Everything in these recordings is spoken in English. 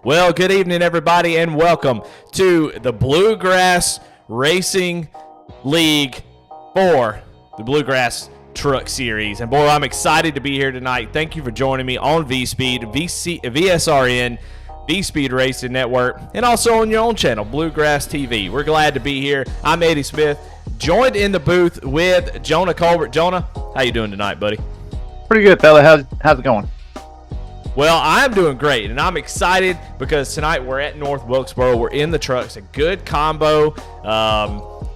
Well, good evening, everybody, and welcome to the Bluegrass Racing League for the Bluegrass Truck Series. And boy, I'm excited to be here tonight. Thank you for joining me on V-Speed, VSRN, V-Speed Racing Network, and also on your own channel, Bluegrass TV. We're glad to be here. I'm Eddie Smith, joined in the booth with Jonah Colbert. Jonah, how you doing tonight, buddy? Pretty good, fella. How's it going? Well, I'm doing great, and I'm excited because tonight we're at North Wilkesboro. We're in the trucks, a good combo.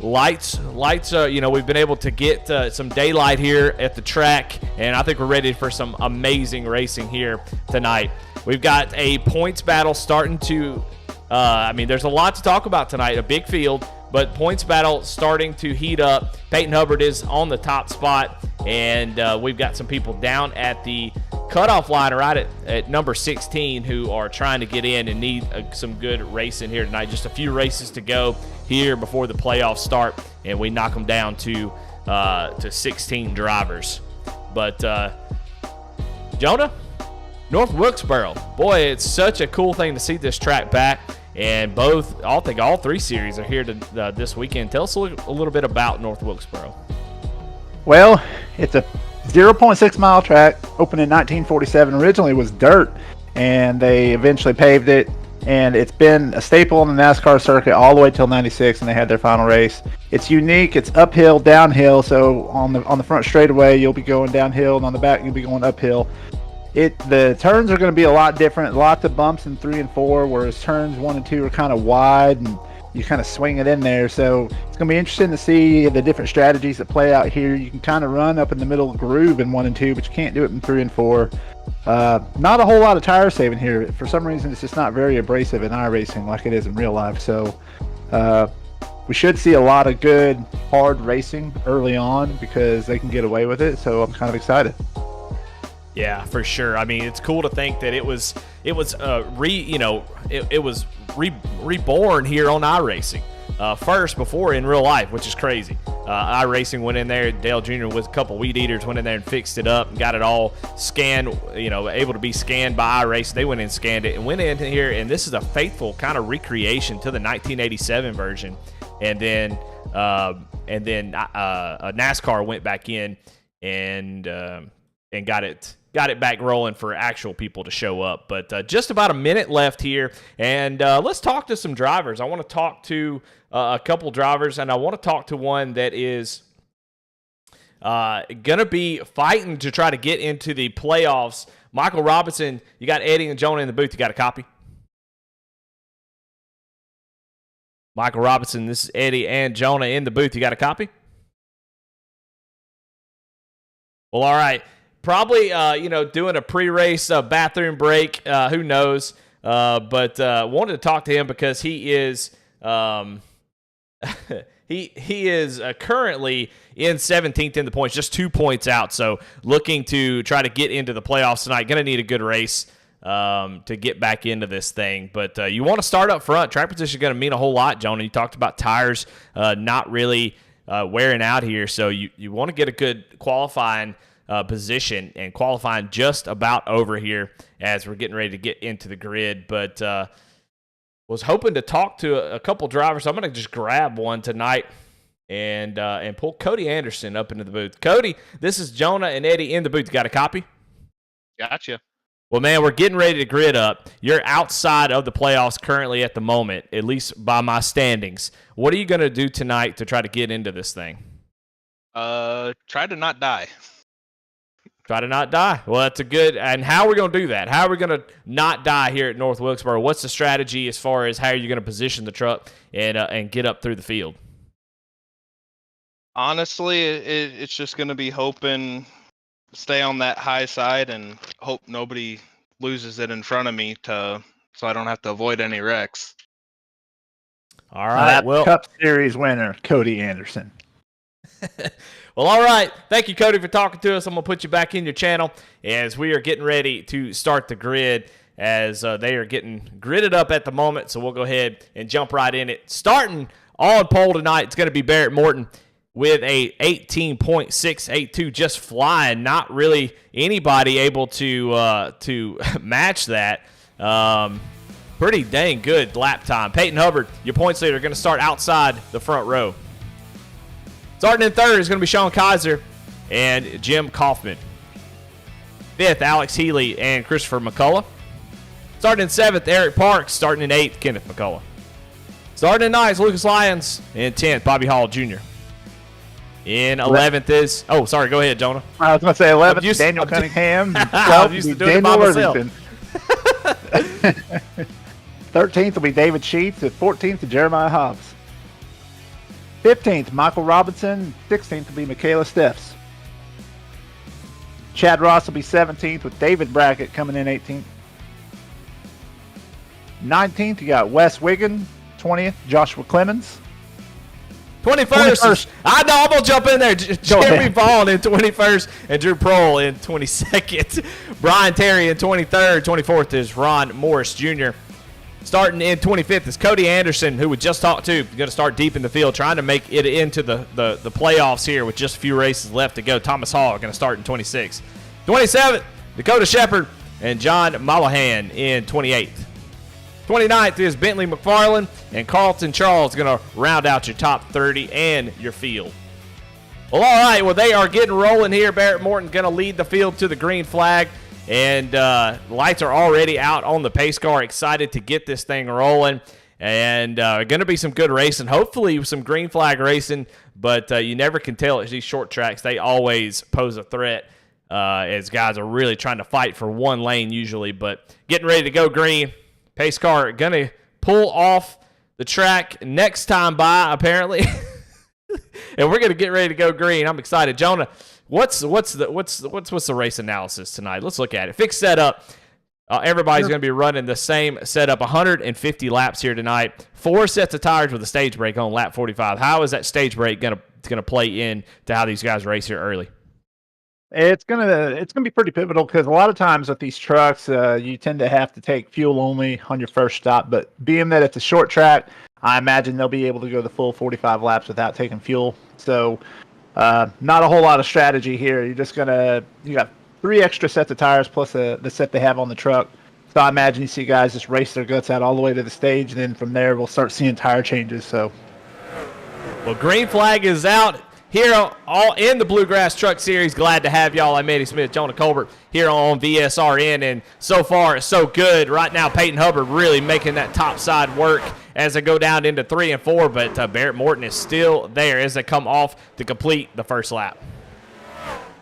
Lights. We've been able to get some daylight here at the track, and I think we're ready for some amazing racing here tonight. We've got a points battle starting to. There's a lot to talk about tonight. A big field, but points battle starting to heat up. Peyton Hubbard is on the top spot, and we've got some people down at the cutoff line right at number 16 who are trying to get in and need some good racing here tonight. Just a few races to go here before the playoffs start, and we knock them down to 16 drivers. But Jonah, North Wilkesboro, boy, it's such a cool thing to see this track back. And I think all three series are here this weekend. Tell us a little bit about North Wilkesboro. Well, it's a 0.6 mile track, opened in 1947. Originally was dirt, and they eventually paved it, and it's been a staple in the NASCAR circuit all the way till 96, and they had their final race. It's unique. It's uphill, downhill, so on the front straightaway you'll be going downhill, and on the back you'll be going uphill. The turns are going to be a lot different, lots of bumps in 3 and 4, whereas turns 1 and 2 are kind of wide, and you kind of swing it in there. So it's going to be interesting to see the different strategies that play out here. You can kind of run up in the middle groove in 1 and 2, but you can't do it in 3 and 4. Not a whole lot of tire saving here. For some reason, it's just not very abrasive in iRacing like it is in real life. So we should see a lot of good, hard racing early on because they can get away with it. So I'm kind of excited. Yeah, for sure. I mean, it's cool to think that it was reborn here on iRacing first before in real life, which is crazy. iRacing went in there. Dale Jr. with a couple weed eaters went in there and fixed it up and got it all scanned. Able to be scanned by iRacing. They went in and scanned it and went in here. And this is a faithful kind of recreation to the 1987 version. And then NASCAR went back in and got it back rolling for actual people to show up. But just about a minute left here, and let's talk to some drivers. I want to talk to a couple drivers, and I want to talk to one that is going to be fighting to try to get into the playoffs. Michael Robinson, you got Eddie and Jonah in the booth. You got a copy? Michael Robinson, this is Eddie and Jonah in the booth. You got a copy? Well, all right. Probably, doing a pre-race bathroom break. Who knows? But wanted to talk to him because he is he is currently in 17th in the points, just 2 points out. So looking to try to get into the playoffs tonight. Going to need a good race to get back into this thing. But you want to start up front. Track position is going to mean a whole lot, Jonah. You talked about tires not really wearing out here, so you want to get a good qualifying position, and qualifying just about over here as we're getting ready to get into the grid. But was hoping to talk to a couple drivers. I'm going to just grab one tonight and pull Cody Anderson up into the booth. Cody, this is Jonah and Eddie in the booth. You got a copy? Gotcha. Well, man, we're getting ready to grid up. You're outside of the playoffs currently at the moment, at least by my standings. What are you going to do tonight to try to get into this thing? Try to not die. Try to not die. Well, that's a good. And how are we going to do that? How are we going to not die here at North Wilkesboro? What's the strategy as far as how you're going to position the truck and get up through the field? Honestly, it's just going to be hoping, stay on that high side and hope nobody loses it in front of me so I don't have to avoid any wrecks. All right. Well, Cup Series winner, Cody Anderson. Well, all right. Thank you, Cody, for talking to us. I'm going to put you back in your channel as we are getting ready to start the grid as they are getting gridded up at the moment. So we'll go ahead and jump right in it. Starting on pole tonight, it's going to be Barrett Morton with a 18.682, just flying. Not really anybody able to match that. pretty dang good lap time. Peyton Hubbard, your points leader, going to start outside the front row. Starting in third is going to be Sean Kaiser and Jim Kaufman. Fifth, Alex Healy and Christopher McCullough. Starting in seventh, Eric Parks. Starting in eighth, Kenneth McCullough. Starting in ninth, Lucas Lyons. In 10th, Bobby Hall Jr. In 11th is... Oh, sorry. Go ahead, Jonah. I was going to say 11th, Daniel Cunningham. I was used to doing it by myself. 13th will be David Sheets. At 14th to Jeremiah Hobbs. 15th, Michael Robinson. 16th will be Michaela Steffs. Chad Ross will be 17th with David Brackett coming in 18th. 19th, you got Wes Wiggin. 20th, Joshua Clemens. 21st. I know, I'm going to jump in there. Jeremy Vaughn in 21st and Drew Prohl in 22nd. Brian Terry in 23rd. 24th is Ron Morris Jr. Starting in 25th is Cody Anderson, who we just talked to. Going to start deep in the field, trying to make it into the playoffs here with just a few races left to go. Thomas Hall going to start in 26th. 27th, Dakota Shepard and John Mollahan in 28th. 29th is Bentley McFarland, and Carlton Charles going to round out your top 30 and your field. Well, all right. Well, they are getting rolling here. Barrett Morton going to lead the field to the green flag, and lights are already out on the pace car. Excited to get this thing rolling, and going to be some good racing. Hopefully some green flag racing, but you never can tell at these short tracks. They always pose a threat as guys are really trying to fight for one lane usually, but getting ready to go green. Pace car going to pull off the track next time by, apparently. And we're going to get ready to go green. I'm excited. Jonah, what's the race analysis tonight? Let's look at it. Fixed setup. Everybody's going to be running the same setup. 150 laps here tonight. 4 sets of tires with a stage brake on lap 45. How is that stage brake going to play in to how these guys race here early? It's gonna be pretty pivotal because a lot of times with these trucks, you tend to have to take fuel only on your first stop. But being that it's a short track, I imagine they'll be able to go the full 45 laps without taking fuel. So, not a whole lot of strategy here. You got 3 extra sets of tires plus the set they have on the truck. So I imagine you see guys just race their guts out all the way to the stage, and then from there we'll start seeing tire changes. So, well, green flag is out. Here all in the Bluegrass Truck Series, glad to have y'all. I'm Eddie Smith, Jonah Colbert here on VSRN, and so far it's so good. Right now, Peyton Hubbard really making that top side work as they go down into 3 and 4, but Barrett Morton is still there as they come off to complete the first lap.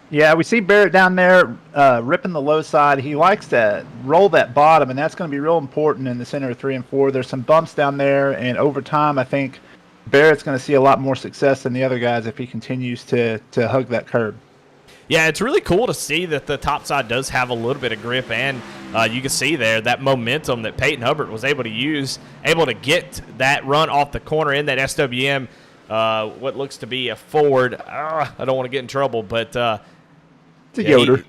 Yeah, we see Barrett down there ripping the low side. He likes to roll that bottom, and that's going to be real important in the center of 3 and 4. There's some bumps down there, and over time, I think Barrett's going to see a lot more success than the other guys if he continues to hug that curb. Yeah, it's really cool to see that the top side does have a little bit of grip, and you can see there that momentum that Peyton Hubbard was able to use, able to get that run off the corner in that SWM, what looks to be a Ford. I don't want to get in trouble, but it's a Yoder.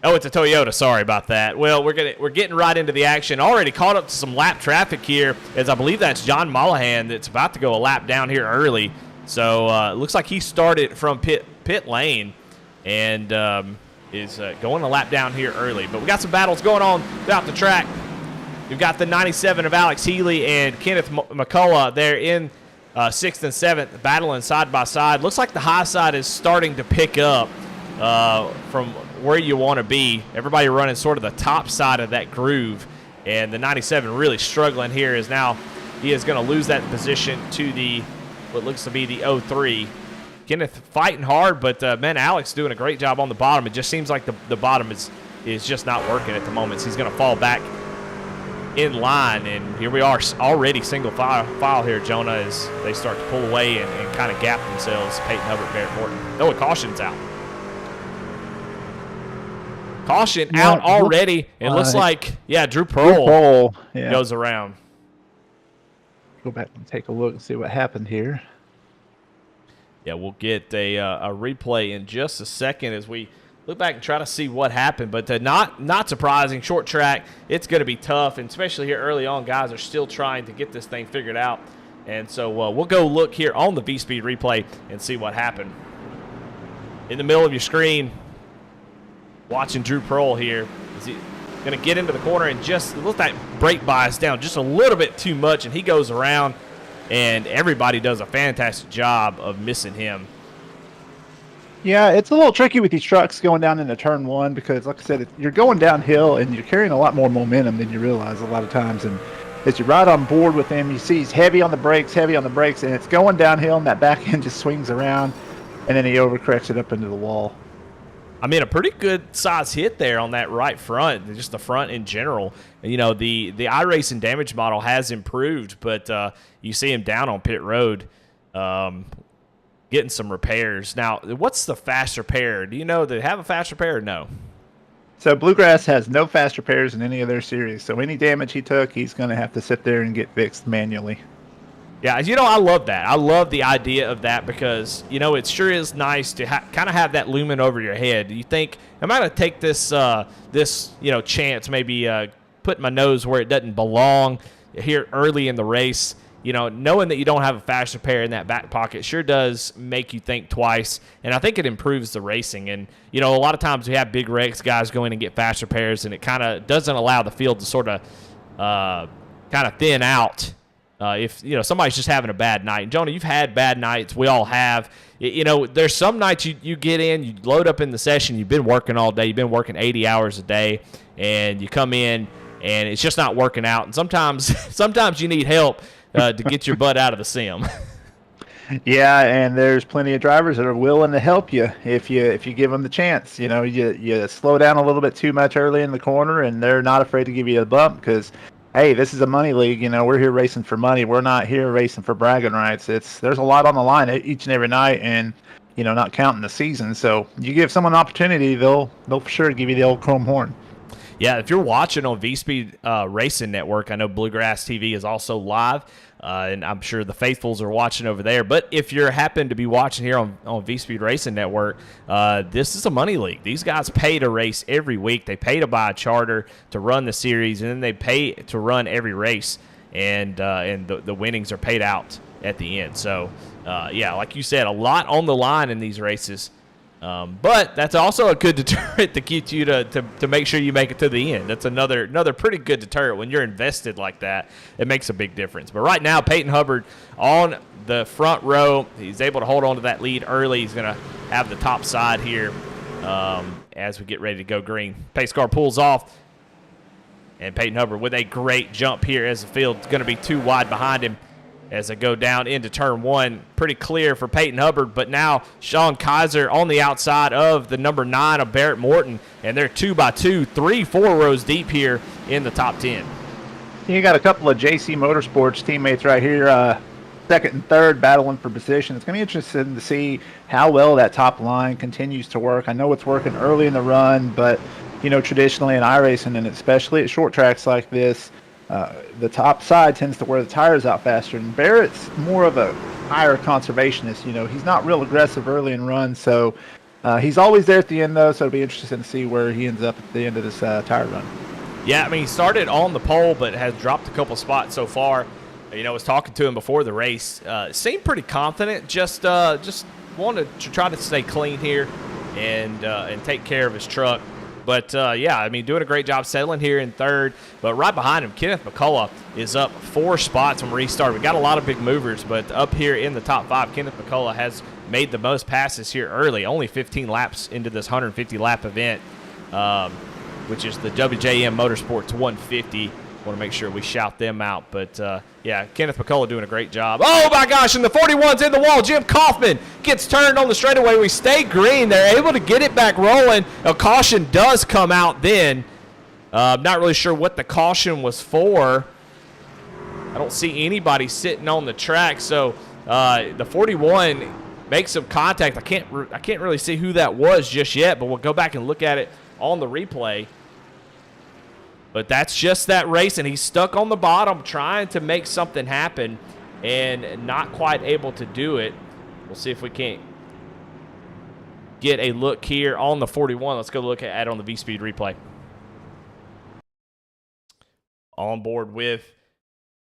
It's a Toyota. Sorry about that. Well, we're getting right into the action. Already caught up to some lap traffic here, as I believe that's John Mollahan that's about to go a lap down here early. So it looks like he started from pit lane and is going a lap down here early. But we got some battles going on throughout the track. We've got the 97 of Alex Healy and Kenneth McCullough there in 6th and 7th, battling side by side. Looks like the high side is starting to pick up from where you want to be. Everybody running sort of the top side of that groove, and the 97 really struggling here is now he is going to lose that position to the what looks to be the 03. Kenneth fighting hard, but man, Alex doing a great job on the bottom. It just seems like the bottom is just not working at the moment, so he's going to fall back in line, and here we are already single file here, Jonah, as they start to pull away and kind of gap themselves. Peyton Hubbard, Barrett Morton. Oh, a caution's out. Caution out already. It looks like, Drew Prohl goes around. Go back and take a look and see what happened here. Yeah, we'll get a replay in just a second as we look back and try to see what happened. But not surprising. Short track, it's going to be tough, and especially here early on, guys are still trying to get this thing figured out. And so we'll go look here on the V-Speed replay and see what happened. In the middle of your screen, watching Drew Prohl here. going to get into the corner and just let that brake bias down just a little bit too much, and he goes around, and everybody does a fantastic job of missing him. Yeah, it's a little tricky with these trucks going down into turn one because, like I said, you're going downhill and you're carrying a lot more momentum than you realize a lot of times. And as you ride on board with him, you see he's heavy on the brakes, and it's going downhill, and that back end just swings around, and then he overcorrects it up into the wall. I mean, a pretty good size hit there on that right front, just the front in general. You know, the iRacing damage model has improved, but you see him down on pit road getting some repairs. Now, what's the fast repair? Do you know, do they have a fast repair or no? So Bluegrass has no fast repairs in any of their series, so any damage he took, he's going to have to sit there and get fixed manually. Yeah, you know, I love that. I love the idea of that because, you know, it sure is nice to kind of have that looming over your head. You think, am I going to take this, chance, maybe put my nose where it doesn't belong here early in the race? You know, knowing that you don't have a fast repair in that back pocket sure does make you think twice, and I think it improves the racing. And, you know, a lot of times we have big wrecks, guys go in and get fast repairs, and it kind of doesn't allow the field to sort of kind of thin out if, you know, somebody's just having a bad night. And, Jonah, you've had bad nights. We all have. You know, there's some nights you get in, you load up in the session, you've been working all day, you've been working 80 hours a day, and you come in, and it's just not working out. And sometimes you need help to get your butt out of the sim. Yeah, and there's plenty of drivers that are willing to help you if you give them the chance. You know, you slow down a little bit too much early in the corner, and they're not afraid to give you a bump because, hey, this is a money league. You know, we're here racing for money. We're not here racing for bragging rights. There's a lot on the line each and every night, and, you know, not counting the season. So you give someone an opportunity, they'll for sure give you the old chrome horn. Yeah, if you're watching on V-Speed Racing Network, I know Bluegrass TV is also live, and I'm sure the faithfuls are watching over there. But if you happen to be watching here on V-Speed Racing Network, this is a money league. These guys pay to race every week. They pay to buy a charter to run the series, and then they pay to run every race, and the winnings are paid out at the end. So, yeah, like you said, a lot on the line in these races. But that's also a good deterrent to get you to make sure you make it to the end. That's another pretty good deterrent when you're invested like that. It makes a big difference. But right now, Peyton Hubbard on the front row. He's able to hold on to that lead early. He's going to have the top side here as we get ready to go green. Pace car pulls off, and Peyton Hubbard with a great jump here as the field's going to be too wide behind him. As they go down into turn one, pretty clear for Peyton Hubbard, but now Sean Kaiser on the outside of the number 9 of Barrett Morton, and they're 2x2, 3-4 rows deep here in the top 10. You got a couple of JC Motorsports teammates right here, second and third, battling for position. It's going to be interesting to see how well that top line continues to work. I know it's working early in the run, but, you know, traditionally in iRacing, and especially at short tracks like this, the top side tends to wear the tires out faster, and Barrett's more of a higher conservationist. You know, he's not real aggressive early in runs, so he's always there at the end, though, so it'll be interesting to see where he ends up at the end of this tire run. Yeah, I mean, he started on the pole, but has dropped a couple spots so far. You know, I was talking to him before the race. Seemed pretty confident, just wanted to try to stay clean here and take care of his truck. But, yeah, I mean, doing a great job settling here in third. But right behind him, Kenneth McCullough is up 4 spots from restart. We got a lot of big movers, but up here in the top 5, Kenneth McCullough has made the most passes here early, only 15 laps into this 150-lap event, which is the WJM Motorsports 150. Want to make sure we shout them out. But, yeah, Kenneth McCullough doing a great job. Oh, my gosh, and the 41's in the wall. Jim Kaufman gets turned on the straightaway. We stay green. They're able to get it back rolling. A caution does come out then. I'm not really sure what the caution was for. I don't see anybody sitting on the track. So the 41 makes some contact. I can't really see who that was just yet, but we'll go back and look at it on the replay. But that's just that race, and he's stuck on the bottom trying to make something happen and not quite able to do it. We'll see if we can't get a look here on the 41. Let's go look at it on the V-Speed replay. On board with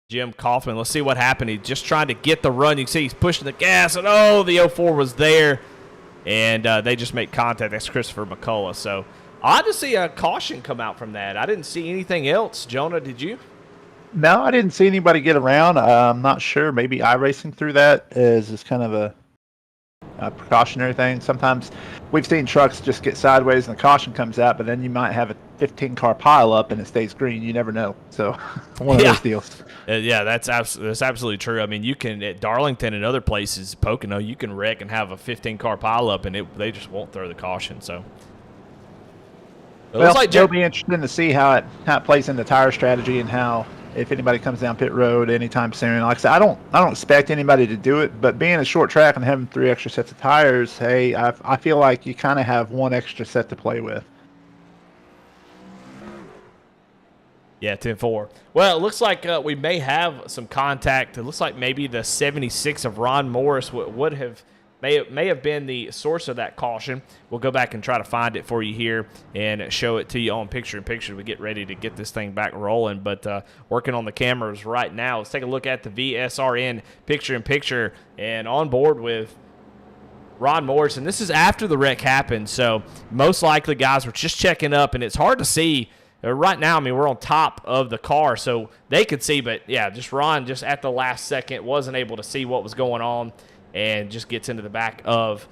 Jim Kaufman. Let's see what happened. He's just trying to get the run. You can see he's pushing the gas, and oh, the 04 was there, and they just make contact. That's Christopher McCullough. So Odd to see a caution come out from that. I didn't see anything else. Jonah, did you? No, I didn't see anybody get around. I'm not sure. Maybe iRacing through that is just kind of a precautionary thing. Sometimes we've seen trucks just get sideways and the caution comes out, but then you might have a 15-car pileup and it stays green. You never know. So one of those deals. Yeah, that's absolutely true. I mean, you can at Darlington and other places, Pocono, you can wreck and have a 15-car pileup, and they just won't throw the caution. So. Well, it'll be interesting to see how it plays into tire strategy and how if anybody comes down pit road anytime soon. Like I said, I don't expect anybody to do it, but being a short track and having 3 extra sets of tires, hey, I feel like you kind of have 1 extra set to play with. Yeah, 10-4. Well, it looks like we may have some contact. It looks like maybe the 76 of Ron Morris may have been the source of that caution. We'll go back and try to find it for you here and show it to you on picture-in-picture. We get ready to get this thing back rolling, but working on the cameras right now. Let's take a look at the VSRN picture-in-picture and on board with Ron Morris. And this is after the wreck happened, so most likely guys were just checking up, and it's hard to see. Right now, I mean, we're on top of the car, so they could see, but yeah, just Ron just at the last second wasn't able to see what was going on and just gets into the back of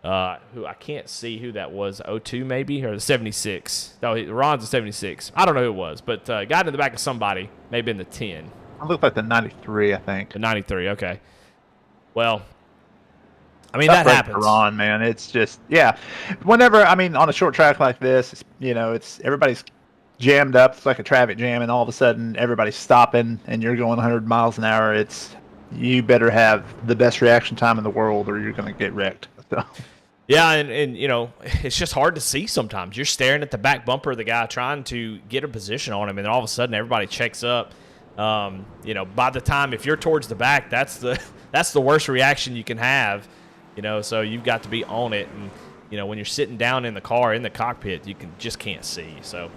who I can't see who that was, 02 maybe, or the 76. No, Ron's the 76. I don't know who it was, but got in the back of somebody, maybe in the 10. It looked like the 93, I think. The 93, okay. Well, I mean, that happens. Ron, man, it's just, yeah. Whenever, I mean, on a short track like this, it's everybody's jammed up. It's like a traffic jam, and all of a sudden everybody's stopping and you're going 100 miles an hour. You better have the best reaction time in the world or you're going to get wrecked. So. Yeah, and it's just hard to see sometimes. You're staring at the back bumper of the guy trying to get a position on him, and then all of a sudden everybody checks up. By the time, if you're towards the back, that's the worst reaction you can have. So you've got to be on it, and when you're sitting down in the car in the cockpit, you just can't see. So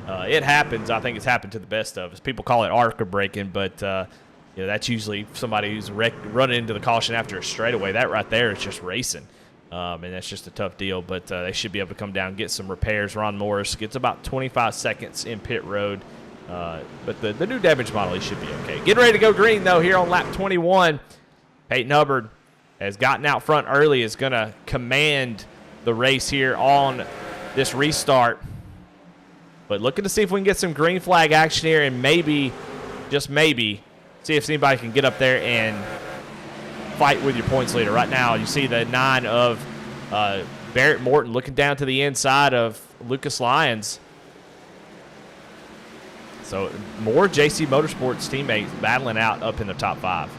it happens. I think it's happened to the best of us. People call it arc braking, but that's usually somebody who's running into the caution after a straightaway. That right there is just racing, and that's just a tough deal. But they should be able to come down and get some repairs. Ron Morris gets about 25 seconds in pit road, but the new damage model, he should be okay. Getting ready to go green, though, here on lap 21. Peyton Hubbard has gotten out front early, is going to command the race here on this restart. But looking to see if we can get some green flag action here and maybe, just maybe, see if anybody can get up there and fight with your points leader. Right now, you see the 9 of Barrett Morton looking down to the inside of Lucas Lyons. So more JC Motorsports teammates battling out up in the top 5.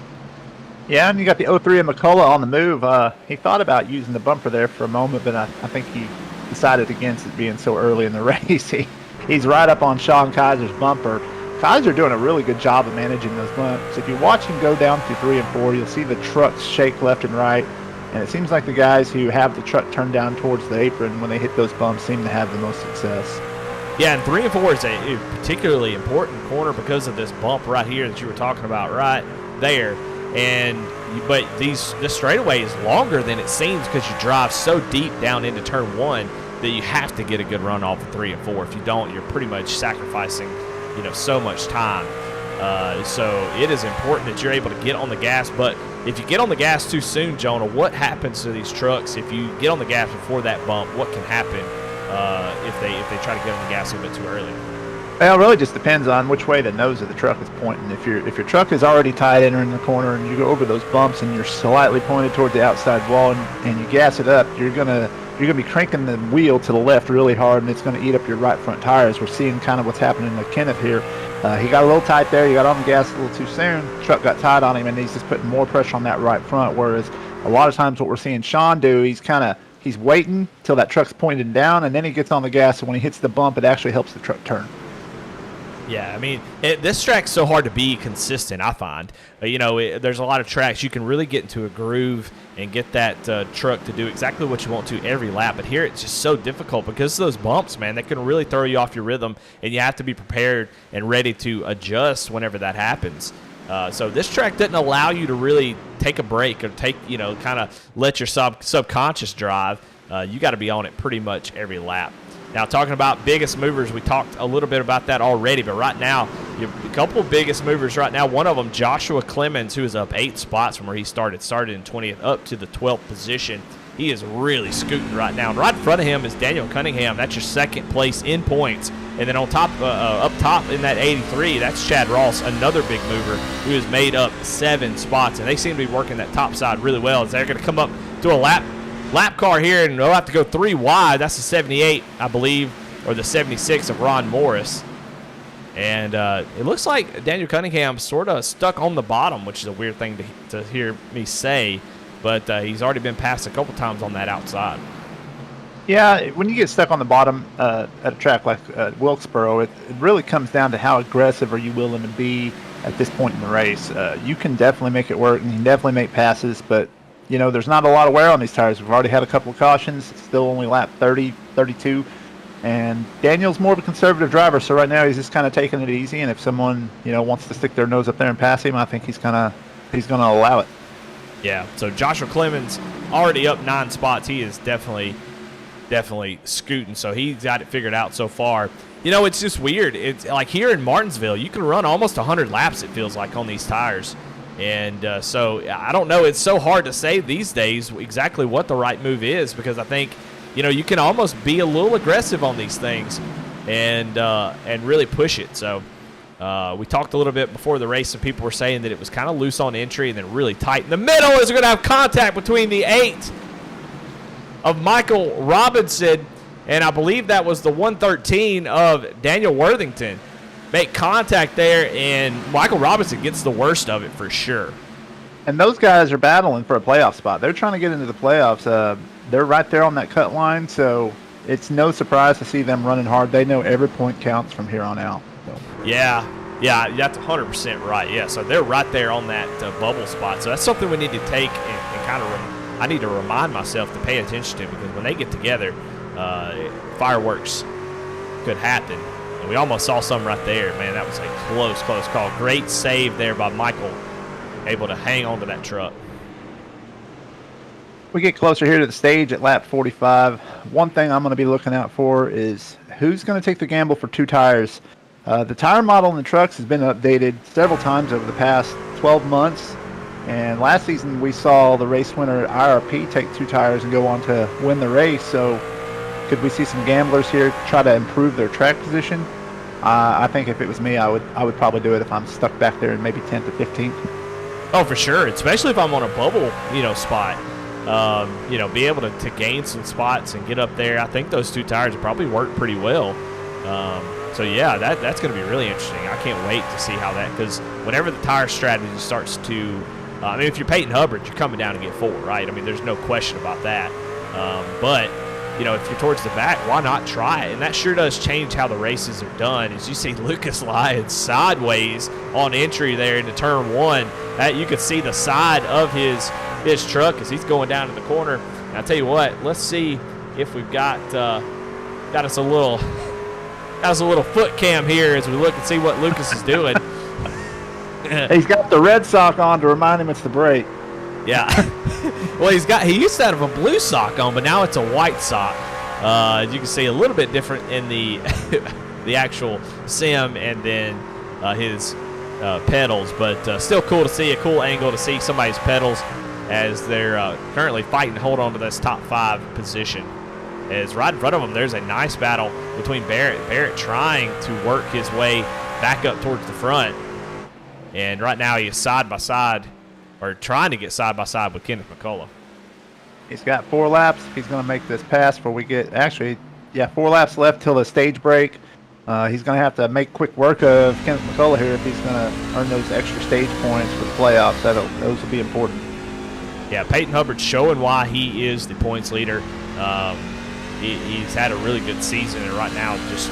Yeah, and you got the 03 of McCullough on the move. He thought about using the bumper there for a moment, but I think he decided against it being so early in the race. He's right up on Sean Kaiser's bumper. Kaiser doing a really good job of managing those bumps. If you watch him go down through 3 and 4, you'll see the trucks shake left and right. And it seems like the guys who have the truck turned down towards the apron when they hit those bumps seem to have the most success. Yeah, and 3 and 4 is a particularly important corner because of this bump right here that you were talking about right there. But this straightaway is longer than it seems because you drive so deep down into turn 1 that you have to get a good run off of 3 and 4. If you don't, you're pretty much sacrificing so much time. So it is important that you're able to get on the gas. But if you get on the gas too soon, Jonah, what happens to these trucks if you get on the gas before that bump? What can happen if they try to get on the gas a little bit too early? Well, it really just depends on which way the nose of the truck is pointing. If your truck is already tight entering the corner and you go over those bumps and you're slightly pointed toward the outside wall and you gas it up, you're gonna be cranking the wheel to the left really hard, and it's going to eat up your right front tires. We're seeing kind of what's happening to Kenneth here. He got a little tight there. He got on the gas a little too soon. The truck got tight on him, and he's just putting more pressure on that right front, whereas a lot of times what we're seeing Sean do, he's waiting till that truck's pointed down, and then he gets on the gas, and when he hits the bump, it actually helps the truck turn. Yeah, I mean, this track's so hard to be consistent, I find. There's a lot of tracks you can really get into a groove and get that truck to do exactly what you want to every lap. But here it's just so difficult because of those bumps, man. That can really throw you off your rhythm, and you have to be prepared and ready to adjust whenever that happens. So this track doesn't allow you to really take a break or kind of let your subconscious drive. You got to be on it pretty much every lap. Now, talking about biggest movers, we talked a little bit about that already, but right now, you have a couple of biggest movers right now. One of them, Joshua Clemens, who is up 8 spots from where he started in 20th up to the 12th position. He is really scooting right now. And right in front of him is Daniel Cunningham. That's your second place in points. And then on top, up top in that 83, that's Chad Ross, another big mover, who has made up 7 spots. And they seem to be working that top side really well. As they're going to come up to a lap car here, and they'll have to go 3 wide. That's the 78, I believe, or the 76 of Ron Morris. And it looks like Daniel Cunningham sort of stuck on the bottom, which is a weird thing to hear me say. But he's already been passed a couple times on that outside. Yeah, when you get stuck on the bottom at a track like Wilkesboro, it really comes down to how aggressive are you willing to be at this point in the race. You can definitely make it work, and you can definitely make passes, but you know, there's not a lot of wear on these tires. We've already had a couple of cautions. It's still only lap 30, 32. And Daniel's more of a conservative driver, so right now he's just kind of taking it easy. And if someone, you know, wants to stick their nose up there and pass him, I think he's gonna allow it. Yeah. So Joshua Clemens already up 9 spots. He is definitely scooting. So he's got it figured out so far. You know, it's just weird. It's like here in Martinsville, you can run almost 100 laps. It feels like on these tires. And so I don't know. It's so hard to say these days exactly what the right move is, because I think, you know, you can almost be a little aggressive on these things and really push it. So we talked a little bit before the race, and people were saying that it was kind of loose on entry and then really tight in the middle. Is going to have contact between the 8 of Michael Robinson, and I believe that was the 113 of Daniel Worthington. Make contact there, and Michael Robinson gets the worst of it for sure. And those guys are battling for a playoff spot. They're trying to get into the playoffs. They're right there on that cut line, so it's no surprise to see them running hard. They know every point counts from here on out. So. Yeah, that's 100% right. Yeah, so they're right there on that bubble spot. So that's something we need to take and kind of I need to remind myself to pay attention to, because when they get together, fireworks could happen. We almost saw some right there. Man, that was a close call. Great save there by Michael, able to hang on to that truck. We get closer here to the stage at lap 45. One thing I'm going to be looking out for is who's going to take the gamble for 2 tires. The tire model in the trucks has been updated several times over the past 12 months. And last season we saw the race winner at IRP take 2 tires and go on to win the race. So could we see some gamblers here try to improve their track position? I think if it was me, I would probably do it if I'm stuck back there in maybe 10th or 15th. Oh, for sure, especially if I'm on a bubble, spot. Be able to gain some spots and get up there. I think those 2 tires would probably work pretty well. So yeah, that's going to be really interesting. I can't wait to see how that, because whenever the tire strategy starts to, if you're Peyton Hubbard, you're coming down to get 4, right? I mean, there's no question about that. But if you're towards the back, why not try it? And that sure does change how the races are done. As you see Lucas Lyons sideways on entry there into turn 1, that you could see the side of his truck as he's going down in the corner. And I'll tell you what, let's see if we've got us a little foot cam here as we look and see what Lucas is doing. He's got the red sock on to remind him it's the brake. Yeah. Well, he used to have a blue sock on, but now it's a white sock. You can see a little bit different in the actual sim and then his pedals, but still cool to see, a cool angle to see somebody's pedals as they're currently fighting to hold on to this top 5 position. As right in front of them, there's a nice battle between Barrett. Barrett trying to work his way back up towards the front. And right now he is side by side, or trying to get side by side with Kenneth McCullough. He's got 4 laps if he's going to make this pass before we get, 4 laps left till the stage break. He's going to have to make quick work of Kenneth McCullough here if he's going to earn those extra stage points for the playoffs. Those will be important. Yeah, Peyton Hubbard's showing why he is the points leader. He's had a really good season, and right now just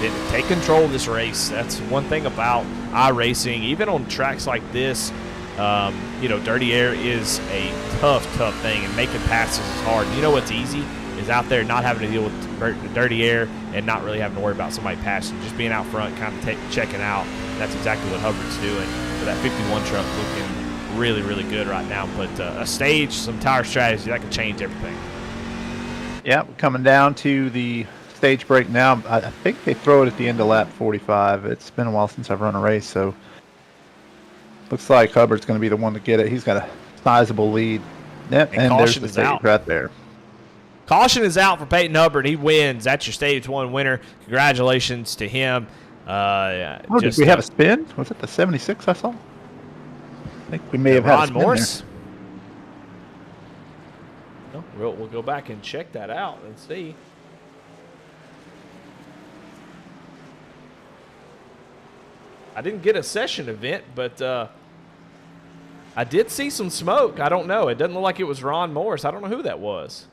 didn't take control of this race. That's one thing about iRacing. Even on tracks like this, dirty air is a tough thing, and making passes is hard. You know what's easy is out there not having to deal with dirty air and not really having to worry about somebody passing, just being out front, kind of checking out. And that's exactly what Hubbard's doing. So that 51 truck looking really, really good right now. But a stage, some tire strategy, that could change everything. Yeah, coming down to the stage break now. I think they throw it at the end of lap 45. It's been a while since I've run a race, so looks like Hubbard's going to be the one to get it. He's got a sizable lead. Yep, and there's the stage right there. Caution is out for Peyton Hubbard. He wins. That's your Stage 1 winner. Congratulations to him. Did we have a spin? Was it the 76 I saw? I think we may have had a spin Morris. There. We'll go back and check that out and see. I didn't get a session event, but I did see some smoke. I don't know. It doesn't look like it was Ron Morris. I don't know who that was.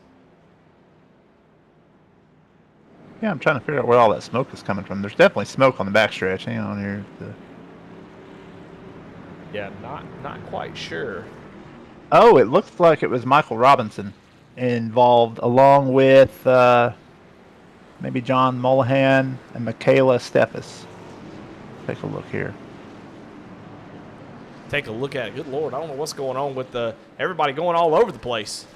Yeah, I'm trying to figure out where all that smoke is coming from. There's definitely smoke on the backstretch. Hang on here. Yeah, not quite sure. Oh, it looks like it was Michael Robinson involved, along with maybe John Mullahan and Michaela Steffes. Take a look here. Take a look at it. Good Lord, I don't know what's going on with everybody going all over the place.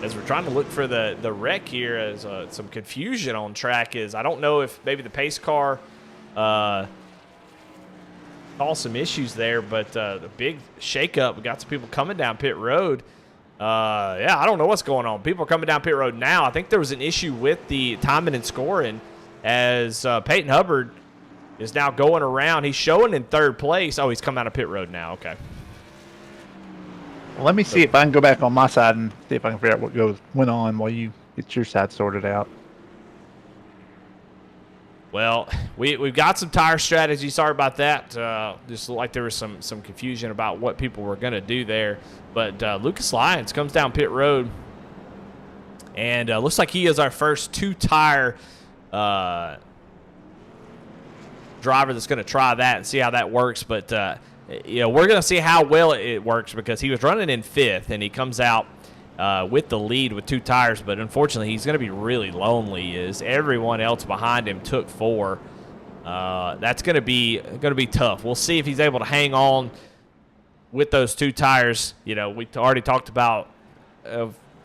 As we're trying to look for the wreck here, as some confusion on track is, I don't know if maybe the pace car caused some issues there, but the big shakeup, we got some people coming down pit road. Yeah, I don't know what's going on. People are coming down pit road now. I think there was an issue with the timing and scoring as Peyton Hubbard is now going around. He's showing in third place. Oh, he's coming out of pit road now. Okay. Well, let me see if I can go back on my side and see if I can figure out what went on while you get your side sorted out. Well, we've got some tire strategy. Sorry about that. Just like there was some confusion about what people were going to do there. But Lucas Lyons comes down pit road, and looks like he is our first two-tire driver that's going to try that and see how that works. But we're going to see how well it works, because he was running in fifth, and he comes out with the lead with two tires, but unfortunately he's going to be really lonely as everyone else behind him took four. That's going to be tough. We'll see if he's able to hang on with those two tires. We already talked about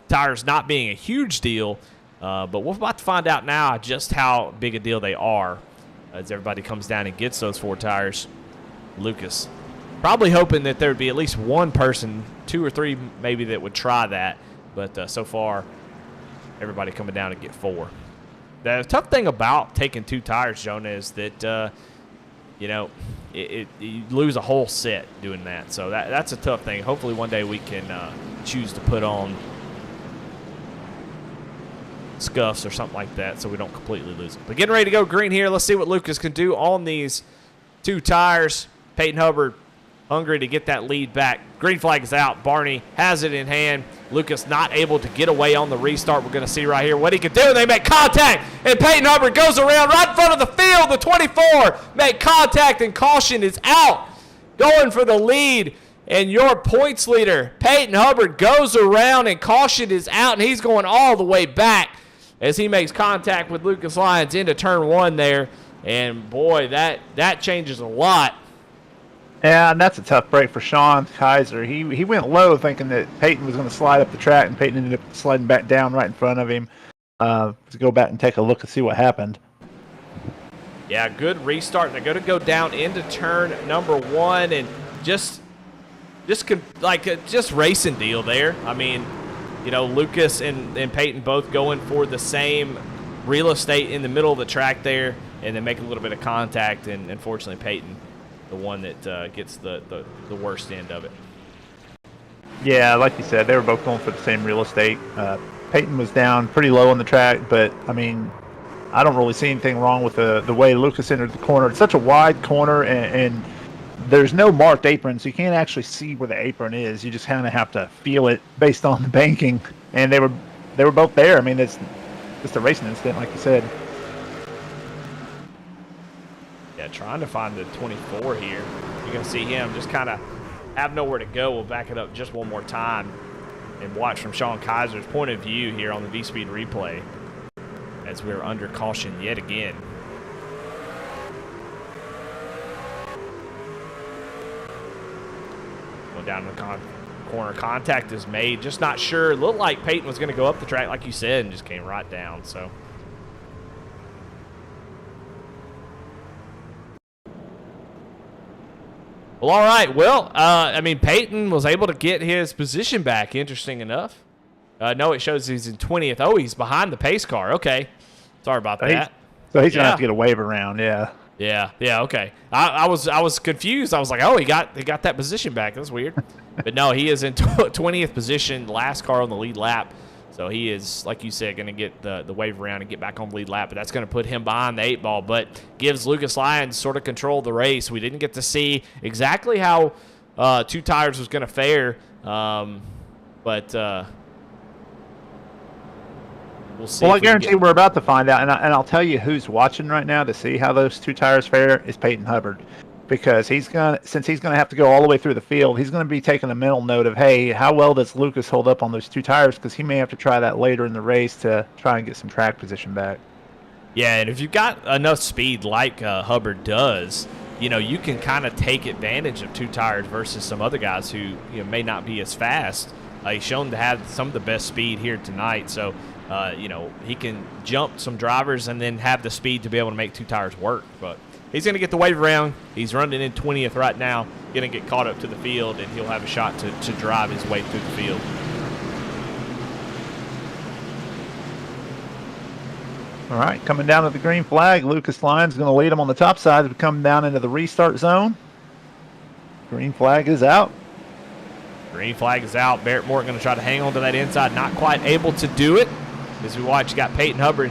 tires not being a huge deal, but we're about to find out now just how big a deal they are as everybody comes down and gets those four tires. Lucas probably hoping that there would be at least one person, two or three maybe, that would try that. But so far, everybody coming down to get four. The tough thing about taking two tires, Jonah, is that, you lose a whole set doing that. So that's a tough thing. Hopefully one day we can choose to put on scuffs or something like that so we don't completely lose it. But getting ready to go green here. Let's see what Lucas can do on these two tires. Peyton Hubbard hungry to get that lead back. Green flag is out. Barney has it in hand. Lucas not able to get away on the restart. We're going to see right here what he can do. They make contact, and Peyton Hubbard goes around right in front of the field. The 24 make contact, and caution is out. Going for the lead, and your points leader, Peyton Hubbard, goes around, and caution is out, and he's going all the way back as he makes contact with Lucas Lyons into turn one there. And, boy, that changes a lot. Yeah, and that's a tough break for Sean Kaiser. He went low thinking that Peyton was going to slide up the track, and Peyton ended up sliding back down right in front of him to go back and take a look and see what happened. Yeah, good restart. They're going to go down into turn number one, and just racing deal there. I mean, Lucas and Peyton both going for the same real estate in the middle of the track there, and then make a little bit of contact, and unfortunately Peyton, the one that gets the worst end of it. Yeah, like you said, they were both going for the same real estate. Peyton was down pretty low on the track, but, I mean, I don't really see anything wrong with the way Lucas entered the corner. It's such a wide corner, and there's no marked apron, so you can't actually see where the apron is. You just kind of have to feel it based on the banking, and they were both there. I mean, it's just a racing incident, like you said. Yeah, trying to find the 24 here. You're going to see him just kind of have nowhere to go. We'll back it up just one more time and watch from Sean Kaiser's point of view here on the V-Speed replay as we're under caution yet again. Going down the corner. Contact is made. Just not sure. It looked like Peyton was going to go up the track, like you said, and just came right down. So. Well, all right. Well, I mean, Peyton was able to get his position back, interesting enough. No, it shows he's in 20th. Oh, he's behind the pace car. Okay. Sorry about that. So he's going to have to get a wave around, yeah. Yeah, okay. I was confused. I was like, oh, he got that position back. That's weird. But no, he is in 20th position, last car on the lead lap. So he is, like you said, going to get the wave around and get back on the lead lap. But that's going to put him behind the 8 ball, but gives Lucas Lyons sort of control of the race. We didn't get to see exactly how Two Tires was going to fare, but we'll see. Well, I guarantee we're about to find out, and I'll tell you who's watching right now to see how those Two Tires fare is Peyton Hubbard. Because since he's gonna have to go all the way through the field, he's gonna be taking a mental note of, hey, how well does Lucas hold up on those 2 tires? Because he may have to try that later in the race to try and get some track position back. Yeah, and if you've got enough speed like Hubbard does, you can kind of take advantage of 2 tires versus some other guys who may not be as fast. He's shown to have some of the best speed here tonight, so he can jump some drivers and then have the speed to be able to make 2 tires work. But he's going to get the wave around. He's running in 20th right now, going to get caught up to the field, and he'll have a shot to drive his way through the field. All right, coming down to the green flag, Lucas Lyons is going to lead him on the top side to come down into the restart zone. Green flag is out. Green flag is out. Barrett Morton going to try to hang on to that inside. Not quite able to do it. As we watch, you got Peyton Hubbard,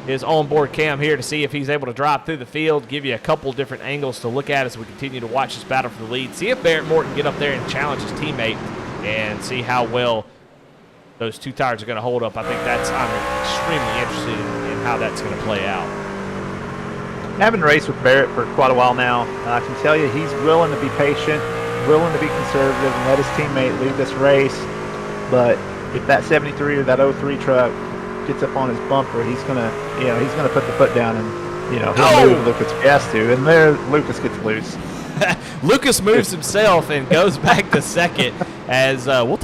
his onboard cam here to see if he's able to drive through the field, give you a couple different angles to look at as we continue to watch this battle for the lead. See if Barrett Morton get up there and challenge his teammate and see how well those 2 tires are going to hold up. I'm extremely interested in how that's going to play out. Having raced with Barrett for quite a while now, I can tell you he's willing to be patient, willing to be conservative and let his teammate lead this race. But if that 73 or that 03 truck gets up on his bumper, he's gonna put the foot down and he'll move Lucas if he has to, and there Lucas gets loose. Lucas moves himself and goes back to second. As we'll